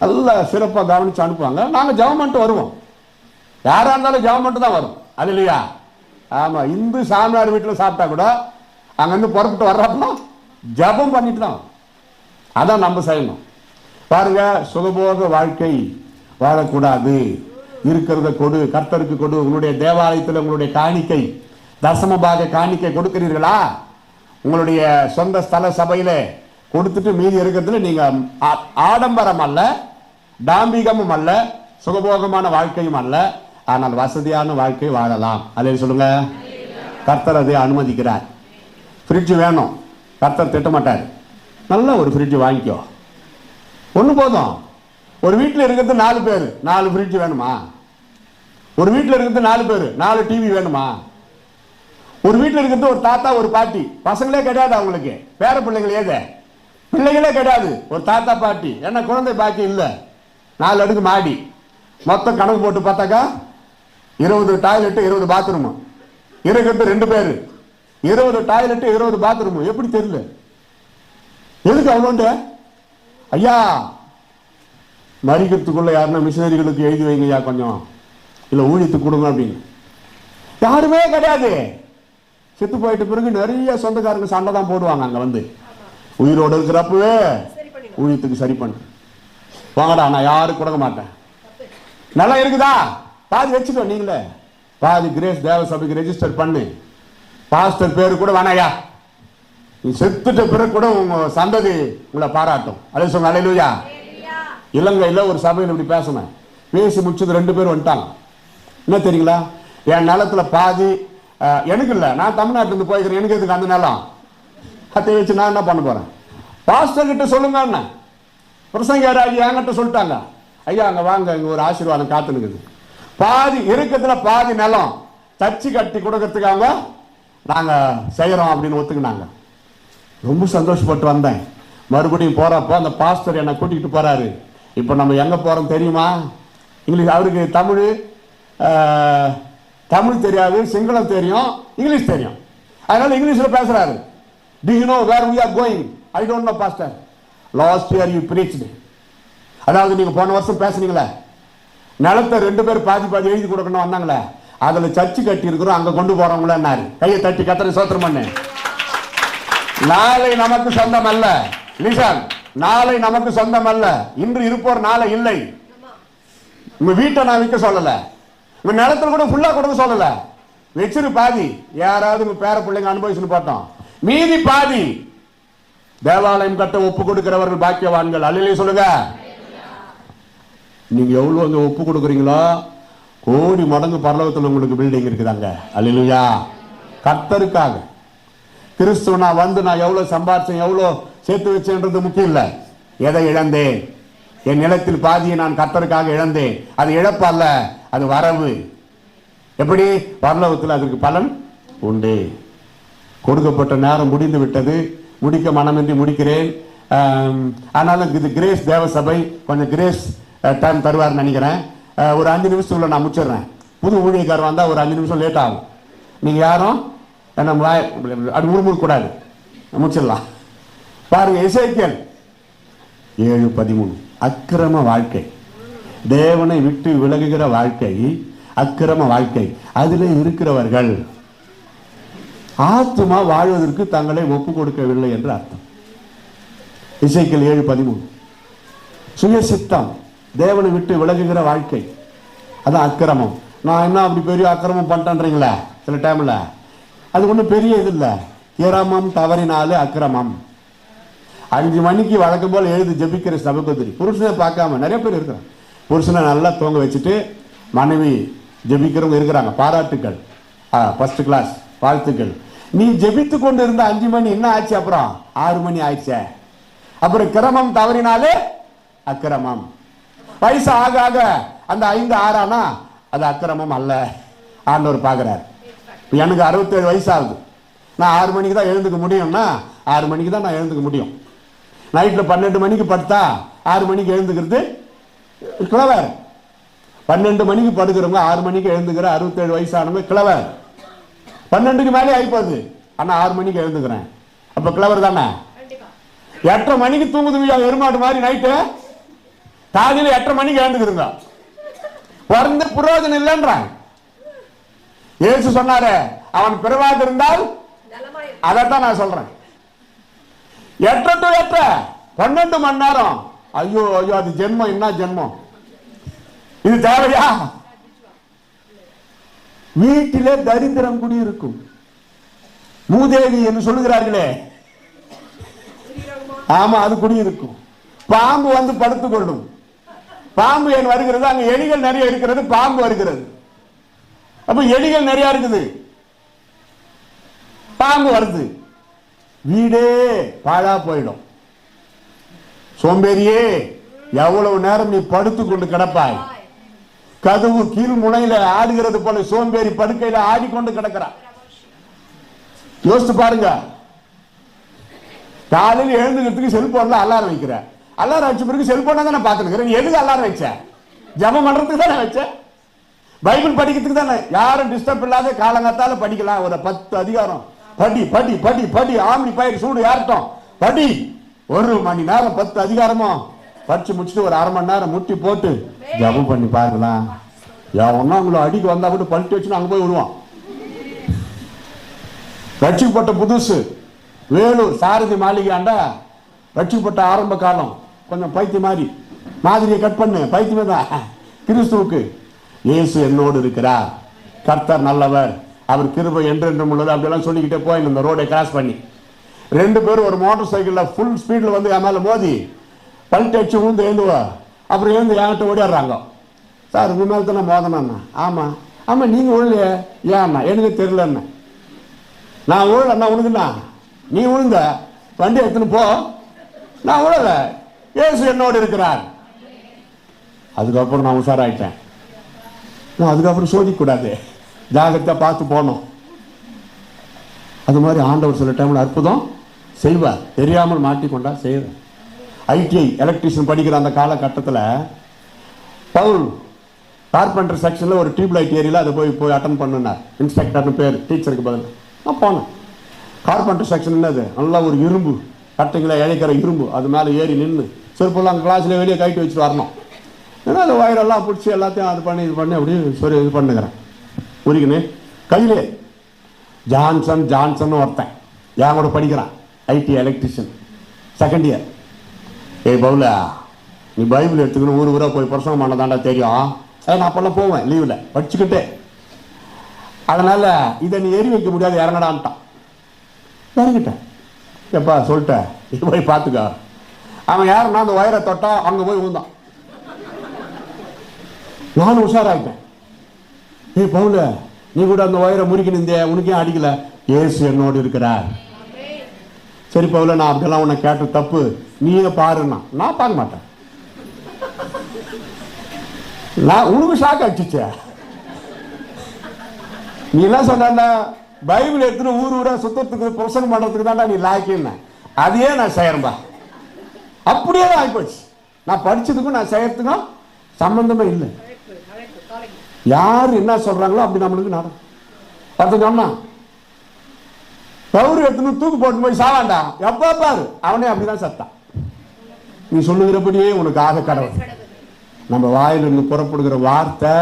நல்லா சிறப்பாக கவனித்து அனுப்புவாங்க. நாங்கள் ஜெபம் பண்ணிட்டு வருவோம். யாராக இருந்தாலும் ஜெபம் பண்ணிட்டு தான் வரும், அது இல்லையா? ஆமாம், இந்து சாமியார் வீட்டில் சாப்பிட்டா கூட அங்கேருந்து புறப்பட்டு வர்றப்போ ஜெபம் பண்ணிட்டு தான். அதான் நம்ம செய்யணும். பாருங்க, சுகபோக வாழ்க்கை வாழக்கூடாது. இருக்கிறத கொடு, கர்த்தருக்கு கொடு. உங்களுடைய தேவாலயத்தில் உங்களுடைய காணிக்கை, தசமபாக காணிக்கை கொடுக்கிறீர்களா? உங்களுடைய சொந்த ஸ்தல சபையில கொடுத்துட்டு மீதி இருக்கிறதுல நீங்க ஆடம்பரம் அல்ல, டாம்பிகமும் அல்ல, சுகபோகமான வாழ்க்கையும் அல்ல, ஆனால் வசதியான வாழ்க்கை வாழலாம். அதை சொல்லுங்க. கர்த்தர் அதை அனுமதிக்கிறார். ஃப்ரிட்ஜ் வேணும், கர்த்தர் திட்டமாட்டார். நல்ல ஒரு ஃப்ரிட்ஜ் வாங்கிக்கோ, ஒன்று போதும். ஒரு வீட்டில் இருக்கிறது 4 பேர், 4 ஃப்ரிட்ஜ் வேணுமா? ஒரு வீட்டில் இருக்கிறது 4 பேர், 4 டிவி வேணுமா? ஒரு வீட்டில் இருக்கிறது ஒரு தாத்தா ஒரு பாட்டி, பசங்களே கிடையாது அவங்களுக்கு, பேர பிள்ளைகள் ஏது, பிள்ளைகளே கிடையாது, ஒரு தாத்தா பாட்டி. என்ன குழந்தை பாக்கி இல்லை. 4 அடுக்கு மாடி, மொத்தம் கணக்கு போட்டு பார்த்தாக்கா 20 டாய்லெட்டு 20 பாத்ரூமு. இருக்கிறது 2 பேர், 20 டாய்லெட்டு 20 பாத்ரூமு. எப்படி தெரியல? எதுக்கு அவ்வளோண்டு? ஐயா, மறிக்கிறதுக்குள்ள யாருன்னா மிஷினரிகளுக்கு எழுதி வைங்க ஐயா, கொஞ்சம் இல்லை ஊழியத்துக்கு கொடுங்க அப்படின்னு. யாருமே கிடையாது. செத்து போயிட்ட பிறகு நிறைய சொந்தக்காரங்க சண்டை தான் போடுவாங்க. அங்கே வந்து உயிரோடு இருக்கிறப்பவே ஊழியத்துக்கு சரி பண்ணு வாங்கடா, நான் யாரும் கொடுக்க மாட்டேன். நல்லா இருக்குதா? பாதி வச்சுக்கோ, நீங்களே பாதி கிரேஸ் தேவ சபைக்கு ரெஜிஸ்டர் பண்ணு. பாஸ்டர் பேரு கூட வேணாயா, நீ செத்துட்ட பிறகு கூட உங்க சந்ததி உங்களை பாராட்டும். அதே சொல்லுங்க, அல்லேலூயா. இலங்கையில் ஒரு சபையில் இப்படி பேசினேன். பேசி முடிச்சது 2 பேர் வந்துட்டாங்க. என்ன தெரியுங்களா? என் நிலத்துல பாதி எனக்கு இல்லை, நான் தமிழ்நாட்டிலிருந்து போய்க்கிறேன், எனக்கு எதுக்கு அந்த நிலம்? அதை வச்சு நான் என்ன பண்ண போறேன்? பாஸ்டர் கிட்ட சொல்லுங்க. என்ன பிரசங்கராஜி என்கிட்ட சொல்லிட்டாங்க, ஐயா அங்க வாங்க, இங்க ஒரு ஆசீர்வாதம் காத்துனுக்குது. பாதி இருக்கிறதுல பாதி நிலம் தச்சு கட்டி கொடுக்கறதுக்கு அவங்க நாங்க செய்யறோம் அப்படின்னு ஒத்துக்கினாங்க. ரொம்ப சந்தோஷப்பட்டு வந்தேன். மறுபடியும் போறப்போ அந்த பாஸ்டர் என்னை கூட்டிகிட்டு போறாரு. இப்போ நம்ம எங்க போறோம் தெரியுமா? இங்கிலீஷ், அவருக்கு தமிழ் தெரியாது, சிங்களம் தெரியும், இங்கிலீஷ் தெரியும். அதனால இங்கிலீஷ்ல பேசுறாரு. Do you know where we are going? I don't know, pastor. Last year you preached. அதாவது நீங்க போன வருஷம் பேசுனீங்களே, நிலத்தை 2 பேர் பாதி பாதி எழுதி கொடுக்கணும் வந்தாங்களே, அதுல சர்ச்சு கட்டி இருக்கிறோம், அங்க கொண்டு போறவங்கள கையை தட்டி கத்தரை சோத்திரம் பண்ணு. நாளை நமக்கு சொந்தம் அல்ல. லிசன், நாளை நமக்கு சொந்தம் அல்ல. இன்று இருப்போர் நாளை இல்லை. உங்க வீட்டை நான் விற்க சொல்லல, உங்க நிலத்துல கூட ஃபுல்லா கொடுக்க சொல்லல. வச்சிரு பாதி, யாராவது உங்க பேர பிள்ளைங்க அனுபவிச்சுன்னு போட்டோம். மீதி பாதி தேவாலயம் கட்ட ஒப்பு கொடுக்கிறவர்கள் பாக்கியவான்கள். அல்லேலூயா சொல்லுங்க. நீங்க எவ்வளவு அங்க ஒப்பு கொடுக்குறீங்களோ கோடி மடங்கு பரலோகத்தில் உங்களுக்கு பில்டிங் இருக்குதாங்க. அல்லேலூயா. கர்த்தருக்காக கிறிஸ்துவ நான் வந்து நான் எவ்வளவு சம்பாதிச்சேன், எவ்வளவு சேர்த்து வச்சேன்றது முக்கியம் இல்லை. எதை இழந்தேன்? என் நிலத்தில் பாதியை நான் கர்த்தருக்காக இழந்தேன். அது இழப்பு அல்ல, அது வரவு. எப்படி? பரலோகத்தில் அதற்கு பலன் உண்டு. கொடுக்கப்பட்ட நேரம் முடிந்து விட்டது. முடிக்க மனமின்றி முடிக்கிறேன். ஆனாலும் இது கிரேஸ் தேவ சபை, கொஞ்சம் கிரேஸ் டைம் தருவார்னு நினைக்கிறேன். ஒரு 5 நிமிஷத்துக்குள்ள நான் முடிச்சிடுறேன். புது ஊழியக்காரர் வந்தால் ஒரு 5 நிமிஷம் லேட் ஆகும். நீங்க யாரும் அது முறுமுறு கூடாது, முடிச்சிடலாம். பாருங்க, எசேக்கியேல் 7:13. அக்கிரம வாழ்க்கை, தேவனை விட்டு விலகுகிற வாழ்க்கை, அக்கிரம வாழ்க்கை, அதில் இருக்கிறவர்கள் ஆத்துமா வாழ்வதற்கு தங்களை ஒப்பு கொடுக்கவில்லை என்று அர்த்தம். எசேக்கியேல் 7:13. சுயசித்தம், தேவனை விட்டு விலகுகிற வாழ்க்கை, அதான் அக்கிரமம். நான் என்ன அப்படி பெரிய அக்கிரமம் பண்ணிட்டேன்றீங்களா? சில டைம்ல அது ஒன்றும் பெரிய இது இல்லை. கிரமம் தவறினாலே அக்கிரமம். 5 மணிக்கு வழக்கம் போல் எழுதி ஜெபிக்கிற சகோதரி, புருஷனை பார்க்காம நிறைய பேர் இருக்கிறாங்க. புருஷனை நல்லா தூங்க வச்சுட்டு மனைவி ஜெபிக்கிறவங்க இருக்கிறாங்க. பாராட்டுக்கள், ஃபர்ஸ்ட் கிளாஸ், வாழ்த்துக்கள். நீ ஜெபித்து கொண்டு இருந்த 5 மணி என்ன ஆச்சு? அப்புறம் 6 மணி ஆயிடுச்சே. அப்புறம் கிரமம் தவறினாலே அக்கிரமம். வயசு ஆக ஆக அந்த 5 6 ஆனா அது அக்கிரமம் அல்ல. ஆண்டவர் பார்க்கிறார். எனக்கு 67 வயசு ஆகுது. நான் 6 மணிக்கு தான் எழுந்துக்க முடியும்னா 6 மணிக்கு தான் நான் எழுந்துக்க முடியும். நைட்டில் 12 மணிக்கு படுத்தா 6 மணிக்கு எழுந்துக்கிறது கிளவர். 12 மணிக்கு படுக்கிறவங்க 6 மணிக்கு எழுந்துக்கிற 67 வயசானவங்க கிளவர். 12க்கு மேலே ஆயிப்போகுது, ஆனால் 6 மணிக்கு எழுந்துக்கிறேன். அப்போ கிளவர் தானே. 8:30 மணிக்கு தூங்குது எருமாடு மாதிரி. நைட்டு காலையில் 8:30 மணிக்கு எழுந்துக்கிறதுங்க. பிறந்த புரோஜனம் இல்லைன்றான். இயேசு சொன்னாரு, அவன் பிறவாது இருந்தால், அதைத்தான் நான் சொல்றேன். 8 to 8 12 மணி நேரம். ஐயோ ஐயோ, அது ஜென்மம். என்ன ஜென்மம் இது? தேவையா? வீட்டிலே தரித்திரம் குடியிருக்கும். மூதேவி என்று சொல்லுகிறார்களே, ஆமா, அது குடியிருக்கும். பாம்பு வந்து படுத்துக் கொள்ளும். பாம்பு ஏன் வருகிறது? அங்க எலிகள் நிறைய இருக்கிறது, பாம்பு வருகிறது. அப்ப எலிகள் நிறைய இருக்குது, பாம்பு வருது. வீடே பாழா போயிடும். சோம்பேறியே, எவ்வளவு நேரம் நீ படுத்துக் கொண்டு கிடப்பாய்? கதவு கீழ் முனையில ஆடுகிறது போல சோம்பேறி படுக்கையில ஆடிக்கொண்டு கிடக்கிறான். யோசித்து பாருங்க. காலையில் எழுந்துக்கிறதுக்கு செல்போன்ல அலாரம் வைக்கிற. அலாரம் வச்ச பிறகு செல்போனை தான் நான் பார்த்துக்கிறேன். நீ எதுக்கு அலாரம் வச்ச? ஜபம் பண்றதுக்கு தானே வச்ச, பைபிள் படிக்கிறதுக்கு தானே. யாரும் டிஸ்டர்ப் இல்லாத காலங்காத்தால படிக்கலாம். ஒரு 10 அதிகாரம் படி படி படி படி. ஆம்னி பயிர் சூடு யார்ட்டும் படி. 1 மணி நேரம் 10 அதிகாரமும் படிச்சு முடிச்சுட்டு ஒரு 1/2 மணி நேரம் முட்டி போட்டு ஜபம் பண்ணி பாருங்களேன். ஒன்னா உங்களை அடிக்க வந்தா கூட பல்ட்டி வச்சுன்னு அங்க போய் விடுவான். ரட்சிக்கப்பட்ட புதுசு வேலூர் சாரதி மாளிகை ஆண்டா ரட்சிக்கப்பட்ட ஆரம்ப காலம். கொஞ்சம் பைத்திய மாதிரியை கட் பண்ணு. பைத்தியமே தான் கிறிஸ்துவுக்கு. இயேசு என்னோடு இருக்கிறார், கர்த்தர் நல்லவர், அவர் கிருபை என்றென்றும் உள்ளது, அப்படியெல்லாம் சொல்லிக்கிட்டே போய் இந்த ரோடை கிராஸ் பண்ணி 2 பேரும் ஒரு மோட்டார் சைக்கிளில் ஃபுல் ஸ்பீடில் வந்து என் மேலே மோதி பல்ட்டி அடிச்சு விழுந்து எழுந்துவா. அப்புறம் எழுந்து என்கிட்ட ஓடிடுறாங்க. சார் உங்க மேலே தானே மோதனா? ஆமாம். ஆமாம், நீங்கள் விழலையே. ஏன்னா எனக்கு தெரியலண்ணா. நான் விழலண்ணா. உனக்குண்ணா நீ விழுந்த வண்டி எடுத்துன்னு போ. நான் விழல, இயேசு என்னோடு இருக்கிறார். அதுக்கப்புறம் நான் உஷாராயிட்டேன். நான் அதுக்கப்புறம் சோதிக்கூடாது, ஜாகிரதையா பார்த்து போனோம். அது மாதிரி ஆண்டவர் சில டைம்ல அற்புதம் செய்வார். தெரியாமல் மாட்டிக்கொண்டா செய்வார். ஐடிஐ எலக்ட்ரிஷியன் படிக்கிற அந்த காலகட்டத்தில் பவுல் கார்பெண்டர் செக்ஷனில் ஒரு டியூப் லைட் ஏரியில் அதை போய் அட்டன் பண்ணினார். இன்ஸ்பெக்டர்னு பேர், டீச்சருக்கு பதில். நான் போனேன். கார்பெண்டர் செக்ஷன் என்னது? நல்லா ஒரு இரும்பு கட்டைங்களை இழைக்கிற இரும்பு, அது மேலே ஏறி நின்று செருப்பெல்லாம் கிளாஸில் வெளியே கைட்டு வச்சுட்டு வரணும். ஏன்னா அந்த வயரெல்லாம் பிடிச்சி எல்லாத்தையும் அது பண்ணி இது பண்ணி அப்படியே சரி இது பண்ணுகிறேன். உரிக்கணே கையிலே ஜான்சன் ஒருத்தன் என் கூட படிக்கிறான், ஐடி எலக்ட்ரிஷியன், 2nd இயர். ஏய் பவுல, நீ பைபிள் எடுத்துக்கணும் ஊர் ஊராக போய் பிரசங்கம் பண்ணதாண்டா தெரியும். நான் அப்பெல்லாம் போவேன் லீவில் படிச்சுக்கிட்டே. அதனால் இதை நீ ஏறி வைக்க முடியாது, இறங்கடான்ட்டான். இறங்கிட்டேன். எப்பா சொல்லிட்டேன், நீ போய் பார்த்துக்க. அவன் யாருன்னா அந்த வயரை தொட்டா அங்கே போய் விழுந்தான். நானும் உஷாராயிட்டேன். ஏய் பவுல, நீ கூட அந்த வயரை முறுக்கி நின்றே, உனக்கே அடிக்கல. ஏசு என்னோடு இருக்கிறார். சரி பவுல, நான் அப்படியெல்லாம் உன்னை கேட்ட தப்பு, நீயே பாருன்னா. நான் பார்க்க மாட்டேன். நான் உனக்கு ஷாக் அடிச்சுச்ச. நீ என்ன சொன்ன, பைபிள் எடுத்துட்டு ஊர் ஊரா சுத்தத்துக்கு பிரசங்கம் பண்றதுக்கு தான்டா நீ லாக்கின்னு. அதையே நான் செய்யறேன்பா. அப்படியே தான் ஆகிப்போச்சு. நான் படிச்சதுக்கும் நான் செய்யறதுக்கும் சம்பந்தமே இல்லை. யாரு என்ன சொல்றாங்களோ அப்படி நம்மளுக்கு நடக்கும். பார்த்து சொன்னா கவுரு எடுத்துன்னு தூக்கு போட்டு போய் சாவாண்டா, எப்பா பாரு அவனே அப்படிதான் சத்தான். நீ சொல்லுகிறபடியே உனக்கு ஆக கடவுள். நம்ம வாயிலிருந்து புறப்படுகிற வார்த்தை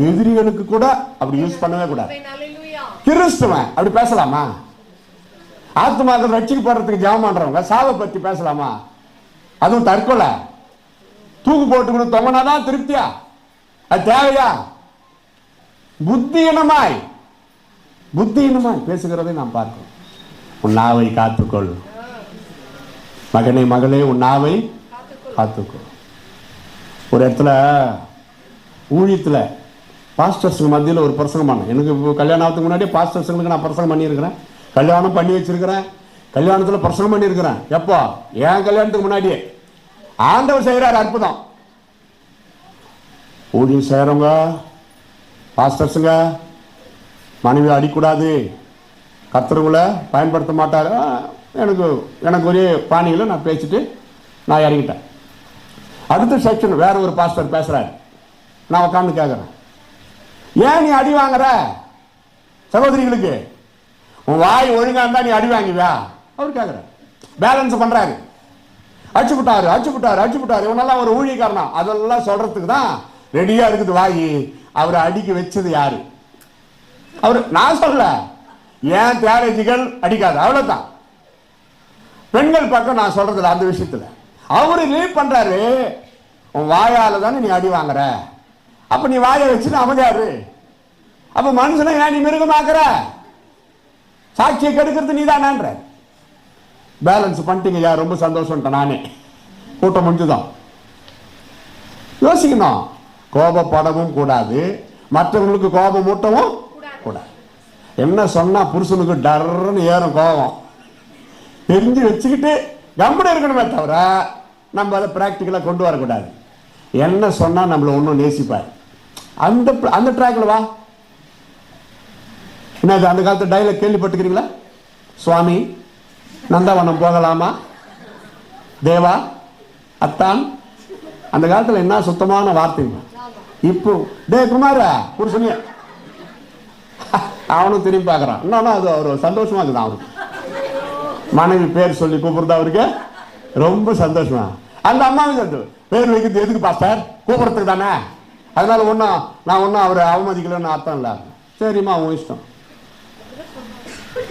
எதிரிகளுக்கு கூட அப்படி யூஸ் பண்ணவே கூடாது. கிறிஸ்துவன் அப்படி பேசலாமா? ஆத்மாக்கள் ரட்சிக்கப்படுறதுக்கு ஜெபம் பண்றவங்க சாவை பத்தி பேசலாமா? அதுவும் தற்கொலை தூக்கு போட்டுக்கணும் தொங்கனாதான் திருப்தியா? அது தேவையா? புத்தியினமாய் பேசுகிறதை நாம் பார்க்கிறோம். உன் நாவை காத்துக்கொள் மகனே, மகளே, உன் நாவை காத்துக்கொள். ஒரு இடத்துல ஊழியத்தில் பாஸ்டர்ஸுக்கு மத்தியில் ஒரு பிரசங்கம் பண்ணேன். எனக்கு இப்போ கல்யாணம் ஆகிறதுக்கு முன்னாடியே பாஸ்டர்ஸுங்களுக்கு நான் பிரசங்கம் பண்ணியிருக்கிறேன். கல்யாணம் பண்ணி வச்சிருக்கிறேன். கல்யாணத்தில் பிரசங்கம் பண்ணியிருக்கிறேன். எப்போ? என் கல்யாணத்துக்கு முன்னாடியே. ஆண்டவர் செய்கிறார் அற்புதம். ஊழியம் செய்கிறவங்க பாஸ்டர்ஸுங்க மனைவி அடிக்கூடாது, கர்த்தருங்களை பயன்படுத்த மாட்டார். எனக்கு ஒரே பாணியில் நான் பேசிட்டு நான் இறங்கிட்டேன். அடுத்த செக்ஷன் வேற ஒரு பாஸ்டர் பேசுறாரு. நான் உட்காந்து கேட்குறேன், ஏன் நீ அடி வாங்குற? சகோதரிகளுக்கு உன் வாய் ஒழுங்கா இருந்தா நீ அடி வாங்குவியா? அவர் கேட்குறாரு. பேலன்ஸ் பண்றாரு. அடிச்சுட்டாரு இவனெல்லாம் ஒரு ஊழியக்காரனா அதெல்லாம் சொல்றதுக்கு தான் ரெடியா இருக்குது வாய். அவரை அடிக்க வச்சது யாரு? அவரு. நான் சொல்ல, ஏன் தியாலஜிகள் அடிக்காது, அவ்வளவுதான். பெண்கள் பக்கம் நான் சொல்றதுல அந்த விஷயத்துல அவரு லீவ் பண்றாரு. உன் வாயால தானே நீ அடி வாங்குற, அப்ப நீ வாயை வச்சுன்னு அமைதியாரு. அப்ப மனுஷனை ஏன் நீ மிருகமாக்குற? சாட்சியை கெடுக்கிறது நீ தானேன்ற. பேலன்ஸ் பண்ணிட்டீங்க. யார் ரொம்ப சந்தோஷம். நானே கூட்டம் முடிஞ்சுதான். யோசிக்கணும். கோபப்படவும் கூடாது, மற்றவங்களுக்கு கோபம் மூட்டவும் கூடாது. என்ன சொன்னா புருஷனுக்கு டர்ன்னு ஏறும் கோபம். தெரிஞ்சு வச்சுக்கிட்டு கம்பெனி இருக்கணுமே தவிர நம்ம அதை பிராக்டிக்கலா கொண்டு வரக்கூடாது. என்ன சொன்னா நம்மள ஒன்றும் நேசிப்பார். அந்த ட்ராக்ல வா. என்ன அந்த காலத்து டைலாக் கேள்விப்பட்டுக்கிறீங்களா? சுவாமி, நந்தவனம் போகலாமா? தேவா, அத்தான். அந்த காலத்துல என்ன சுத்தமான வார்த்தைங்க. இப்போ டே குமார புருஷனே அவனும் திரும்பி பார்க்கறான். இன்னொன்னு அது ஒரு சந்தோஷமா இருக்குது. அவருக்கு மனைவி பேர் சொல்லி கூப்பிடுறது அவருக்கு ரொம்ப சந்தோஷமா. அந்த அம்மாவுக்கு பேர் வைக்கிறது எதுக்கு பாஸ்டர்? கூப்பிடுறதுக்கு தானே. அதனால நான் ஒன்றும் அவரை அவமதிக்கலன்னு அர்த்தம் இல்லை. சரிம்மா, உன் இஷ்டம்.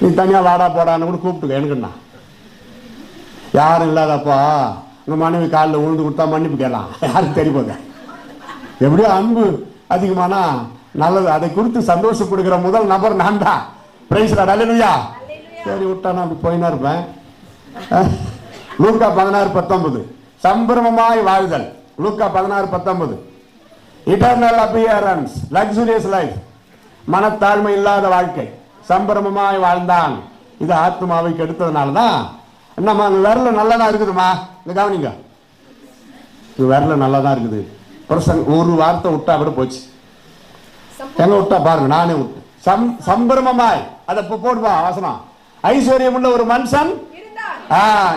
நீ தனியா வாடா போடான்னு கூட கூப்பிட்டுக்க. எனக்குண்ணா யாரும் இல்லாதப்பா உங்க மனைவி காலில் உழுந்து கொடுத்தா மன்னிப்பு கேட்கலாம். யாருக்கு தெரியும்? எப்படியோ அன்பு அதிகமானா நல்லது. அதை குறித்து சந்தோஷப்படுகிற முதல் நபர் நான் தான். பிரைஸ் லார்ட், அல்லேலூயா. சரி விட்டா நான் அப்படி போயினா இருப்பேன். லூக்கா 16:19 சம்பிரமமாய் வாழ்தல். லூக்கா 16:19 இட்டர்னல் அப்பியரன்ஸ், லக்ஸூரியஸ் லைஃப். மனத்தாழ்மை இல்லாத வாழ்க்கை. சம்பிரமமாய் வாழ்ந்தான். இது ஆத்மாவை கெடுத்ததுனால தான். நம்ம விரல நல்லதான் இருக்குதுமா, இந்த கவனிங்க. விரல நல்லதான் இருக்குது. ஒரு வார்த்தை விட்டா கூட போச்சு. எங்க விட்டா பாருங்க, நானே விட்டு. சம்பிரமமாய் அதை போடுவா வாசனம். ஐஸ்வர்யம் உள்ள ஒரு மனுஷன்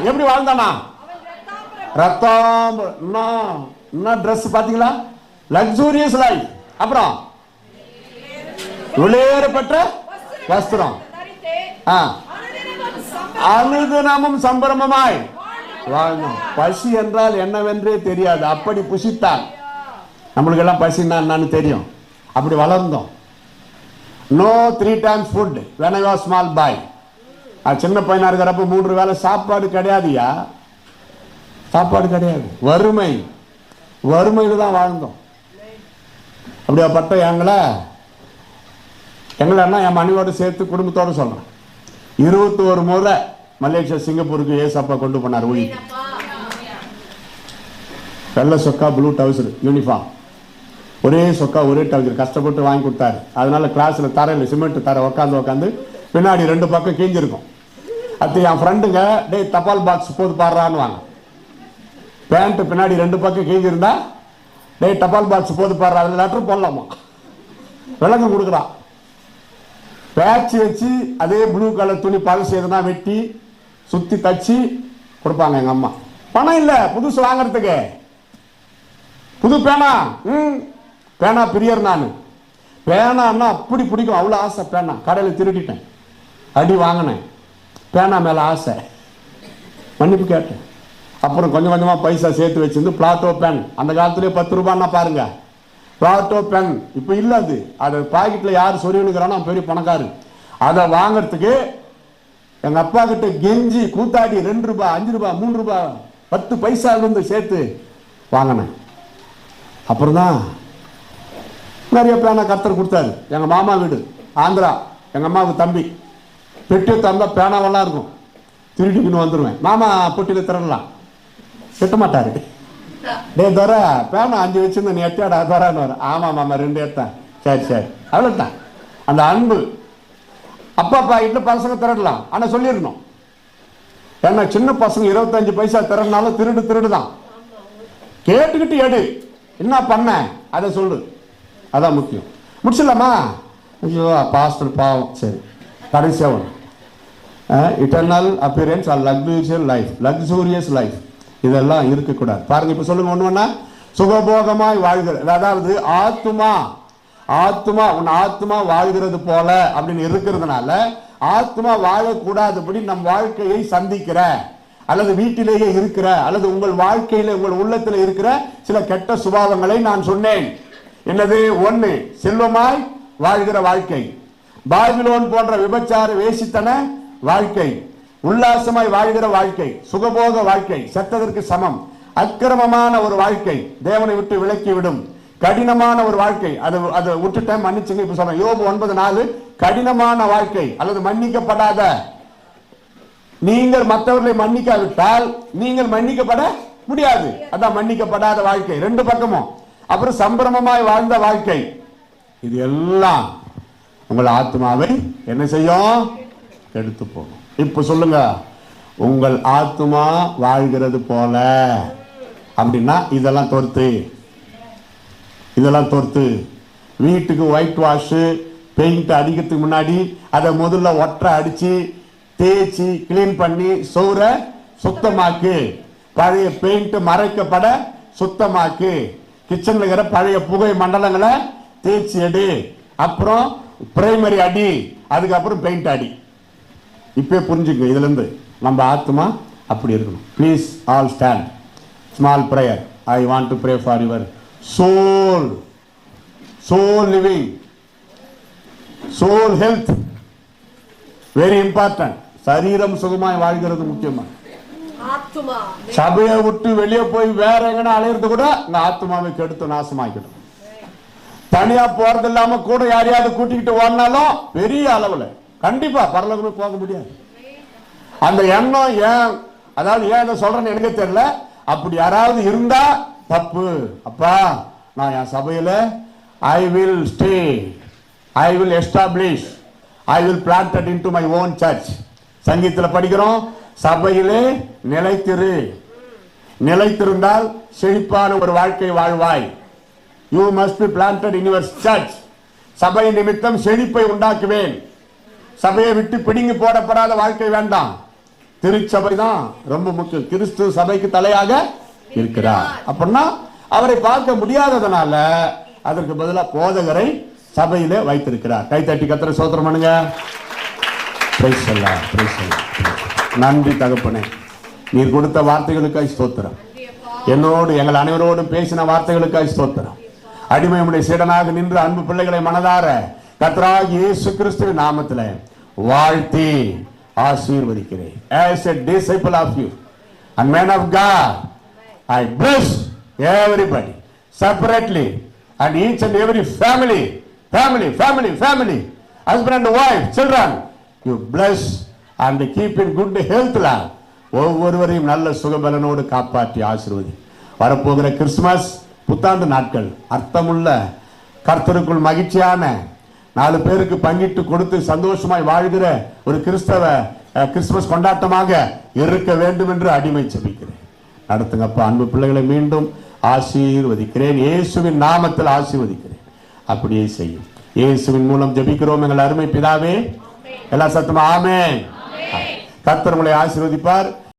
எப்படி வாழ்ந்தானா? ரத்தம் ட்ரெஸ் பாத்தீங்களா? Luxurious life. அப்புறம் வெளியேறப்பட்ட வஸ்திரம். அனுதினமும் சம்பிரமமாய் வாழ்ந்தோம். பசி என்றால் என்னவென்றே தெரியாது. அப்படி புசித்தால் நம்மளுக்கு எல்லாம் பசின்னா என்னன்னு தெரியும். அப்படி வளர்ந்தோம். No 3 times food when I was small boy. சின்ன பையனா இருக்கிறப்ப 3 வேளை சாப்பாடு கிடையாதுயா. சாப்பாடு கிடையாது. வறுமையில் தான் வாழ்ந்தோம். அப்படியாப்பட்ட எங்களை என் மனைவியோடு சேர்த்து குடும்பத்தோடு சொல்றேன். 21 முறை மலேசியா சிங்கப்பூருக்கு ஏசப்பா கொண்டு போனார். ஊழி வெள்ளை சொக்கா, ப்ளூ டவுசர், யூனிஃபார்ம், ஒரே சொக்கா ஒரே டவுசர் கஷ்டப்பட்டு வாங்கி கொடுத்தாரு. அதனால கிளாஸில் தரையில் சிமெண்ட் தர உட்காந்து பின்னாடி 2 பக்கம் கீஞ்சிருக்கும். அது என் ஃப்ரெண்டுங்க, டேய் தபால் பாக்ஸ் போது பாடுறான்னு வாங்க. பேண்ட்டு பின்னாடி 2 பக்கம் கீஞ்சிருந்தா, டேய் தபால் பாக்ஸ் போது பாடுறா, அதில் லெட்டர் போடலாமா, விளக்கம் கொடுக்குறான். பேட்ச் வச்சு அதே ப்ளூ கலர் துணி பழசு எதுனா வெட்டி சுற்றி தச்சு கொடுப்பாங்க எங்கள் அம்மா. பணம் இல்லை புதுசு வாங்கிறதுக்கு. புது பேனா, பேனா பிரியர். நான் பேனான்னா அப்படி பிடிக்கும், அவ்வளோ ஆசை. பேனா கடையில் திருடிட்டேன், அடி வாங்கினேன். பேனா மேலே ஆசை, மன்னிப்பு கேட்டேன். அப்புறம் கொஞ்சம் கொஞ்சமாக பைசா சேர்த்து வச்சிருந்து பிளாட்டோ பென், அந்த காலத்துலேயே 10 ரூபான்னா பாருங்க, பிளாட்டோ பென். இப்போ இல்லை, அது பாக்கெட்டில் யார் சொருவினுக்கிறானோ பெரிய பணக்காரு. அதை வாங்கிறதுக்கு எங்கள் அப்பா கிட்ட கெஞ்சி கூத்தாடி 2 ரூபாய் 5 ரூபாய் 3 ரூபாய் 10 பைசா இருந்து சேர்த்து வாங்கினேன். அப்புறம் தான் நிறைய பேனா கர்த்தர் கொடுத்தாரு. எங்கள் மாமா வீடு ஆந்திரா, எங்கள் அம்மாவுக்கு தம்பி. பெட்டி தந்தா பேனாவெல்லாம் இருக்கும், திருடிக்குன்னு வந்துடுவேன். மாமா பொட்டியில் திறனலாம் திட்ட மாட்டாரு. டே தோற பேனா 5 வச்சிருந்த நீ எத்தாடா தோறான்னு வர. ஆமாம் மாமா 2 எடுத்தேன். சரி அவ்வளோதான். அந்த அன்பு. அப்பா பாக்கெட்டில் பசங்க திரடலாம், ஆனால் சொல்லிடணும். ஏன்னா சின்ன பசங்க 25 பைசா திறனாலும் திருடு தான். கேட்டுக்கிட்டு எடு, என்ன பண்ண அதை சொல்லு, அதான் முக்கியம். முடிச்சிடலாமா? ஐயோ பாஸ்டர் பாவம். சரி, கடைசியாக ஒன்று, eternal appearance or luxurious life, இதெல்லாம் இருக்கக்கூடாது. பாருங்க, இப்போ சொல்லுங்க ஒன்று சுகபோகமாய் வாழ்கிறது, அதாவது ஆத்மா வாழ்கிறது போல அப்படின்னு இருக்கிறதுனால ஆத்மா வாழக்கூடாதபடி நம் வாழ்க்கையை சந்திக்கிற அல்லது வீட்டிலேயே இருக்கிற அல்லது உங்கள் வாழ்க்கையில உங்கள் உள்ளத்தில் இருக்கிற சில கெட்ட சுபாவங்களை நான் சொன்னேன். என்னது? 1 செல்வமாய் வாழ்கிற வாழ்க்கை, பாபிலோன் போன்ற விபச்சார வேசித்தன வாழ்க்கை, உல்லாசமாய் வாழ்கிற வாழ்க்கை, சுகபோக வாழ்க்கை செத்ததற்கு சமம், அக்கிரமமான ஒரு வாழ்க்கை, தேவனை விட்டு விலக்கிவிடும் கடினமான ஒரு வாழ்க்கை. அதை விட்டுட்டேன், மன்னிச்சுங்க. இப்ப சொல்றேன், யோபு 9:4, கடினமான வாழ்க்கை அல்லது மன்னிக்கப்படாத. நீங்கள் மற்றவர்களை மன்னிக்காவிட்டால் நீங்கள் மன்னிக்கப்பட முடியாது. அதான் மன்னிக்கப்படாத வாழ்க்கை 2 பக்கமும். அப்புறம் சம்பிரமமாய் வாழ்ந்த வாழ்க்கை. இது எல்லாம் உங்கள் ஆத்மாவை என்ன செய்யும்? எடுத்து போகும். இப்ப சொல்லுங்க, உங்கள் ஆத்மா வாழ்கிறது போல அப்படின்னா இதெல்லாம் தோர்த்து வீட்டுக்கு ஒயிட் வாஷ் பெயிண்ட் அடிக்கிறதுக்கு முன்னாடி அதை முதல்ல ஒற்றை அடிச்சு தேய்ச்சி கிளீன் பண்ணி சோற சுத்தமாக்கு, பழைய பெயிண்ட் மறைக்கப்பட சுத்தமாக்கு, கிச்சன்ல இருக்கிற பழைய புகை மண்டலங்களை தேய்ச்சி எடு, அப்புறம் பிரைமரி அடி, அதுக்கப்புறம் பெயிண்ட் அடி. இப்பே புரிஞ்சுக்க, இதுல இருந்து நம்ம ஆத்மா அப்படி இருக்கணும். Please all stand. Small prayer. I want to pray for your soul living, soul health, very important. சரீரம் சுகமாய் வாழ்கிறது முக்கியமா. சபையை விட்டு வெளியே போய் வேற எங்கன்னா அலையிறது கூட இந்த ஆத்மாவை கெடுத்து நாசமாக்கிடும். தனியா போறது இல்லாம கூட யாரையாவது கூட்டிக்கிட்டு ஓடினாலும் பெரிய அளவுல கண்டிப்பா பரலோகமே போக முடியாது. அந்த எண்ணம் ஏன், அதாவது ஏன் இதை சொல்றேன்னு எனக்கு தெரியல. அப்படி யாராவது இருந்தா தப்பு. அப்பா, நான் என் சபையில I will stay, I will establish, I will plant it into my own church. சங்கீதத்தில் படிக்கிறோம், சபையிலே நிலைத்திருந்தால் செழிப்பான ஒரு வாழ்க்கை வாழ்வாய். You must be planted in your church. சபை நிமித்தம் செழிப்பை உண்டாக்குவேன். சபையை விட்டு பிடுங்கி போடப்படாத வாழ்க்கை வேண்டாம். திருச்சபை தான் ரொம்ப முக்கியம். கிறிஸ்து சபைக்கு தலையாக இருக்கிறார். அப்படின்னா அவரை பார்க்க முடியாததுனால அதற்கு பதிலாக போதகரை சபையிலே வைத்திருக்கிறார். கைத்தட்டி கர்த்தரை ஸ்தோத்திரம் பண்ணுங்க. நன்றி தகப்பனே, நீர் கொடுத்த வார்த்தைகளுக்காய் ஸ்தோத்திரம். என்னோடு எங்கள் அனைவரோடும் பேசின வார்த்தைகளுக்காய் ஸ்தோத்திரம். அடிமை உடைய சீடனாக நின்று அன்பு பிள்ளைகளை மனதார கர்த்தராகிய இயேசு கிறிஸ்துவின் நாமத்திலே வாழ்த்தி ஆசீர்வதிக்கிறேன். As a disciple of you and man of God, I bless everybody separately and each and every family, husband and wife, children, you bless and keep in good health. ஒவ்வொருவரையும் நல்ல சுகபலனோடு காப்பாற்றி ஆசீர்வதி. வரப்போகிற கிறிஸ்துமஸ் புத்தாண்டு நாட்கள் அர்த்தமுள்ள, கர்த்தருக்குள் மகிழ்ச்சியான, 4 பேருக்கு பங்கிட்டு கொடுத்து சந்தோஷமாய் வாழ்கிற ஒரு கிறிஸ்துமஸ் கொண்டாட்டமாக இருக்க வேண்டும் என்று அடிமை ஜெபிக்கிறேன். நடத்துங்கப்பா. அன்பு பிள்ளைகளை மீண்டும் ஆசீர்வதிக்கிறேன். இயேசுவின் நாமத்தில் ஆசீர்வதிக்கிறேன். அப்படியே செய்யும். இயேசுவின் மூலம் ஜெபிக்கிறோம் எங்கள் அருமை பிதாவே. எல்லா சத்தமா ஆமென். கர்த்தர் உங்களை ஆசீர்வதிப்பார்.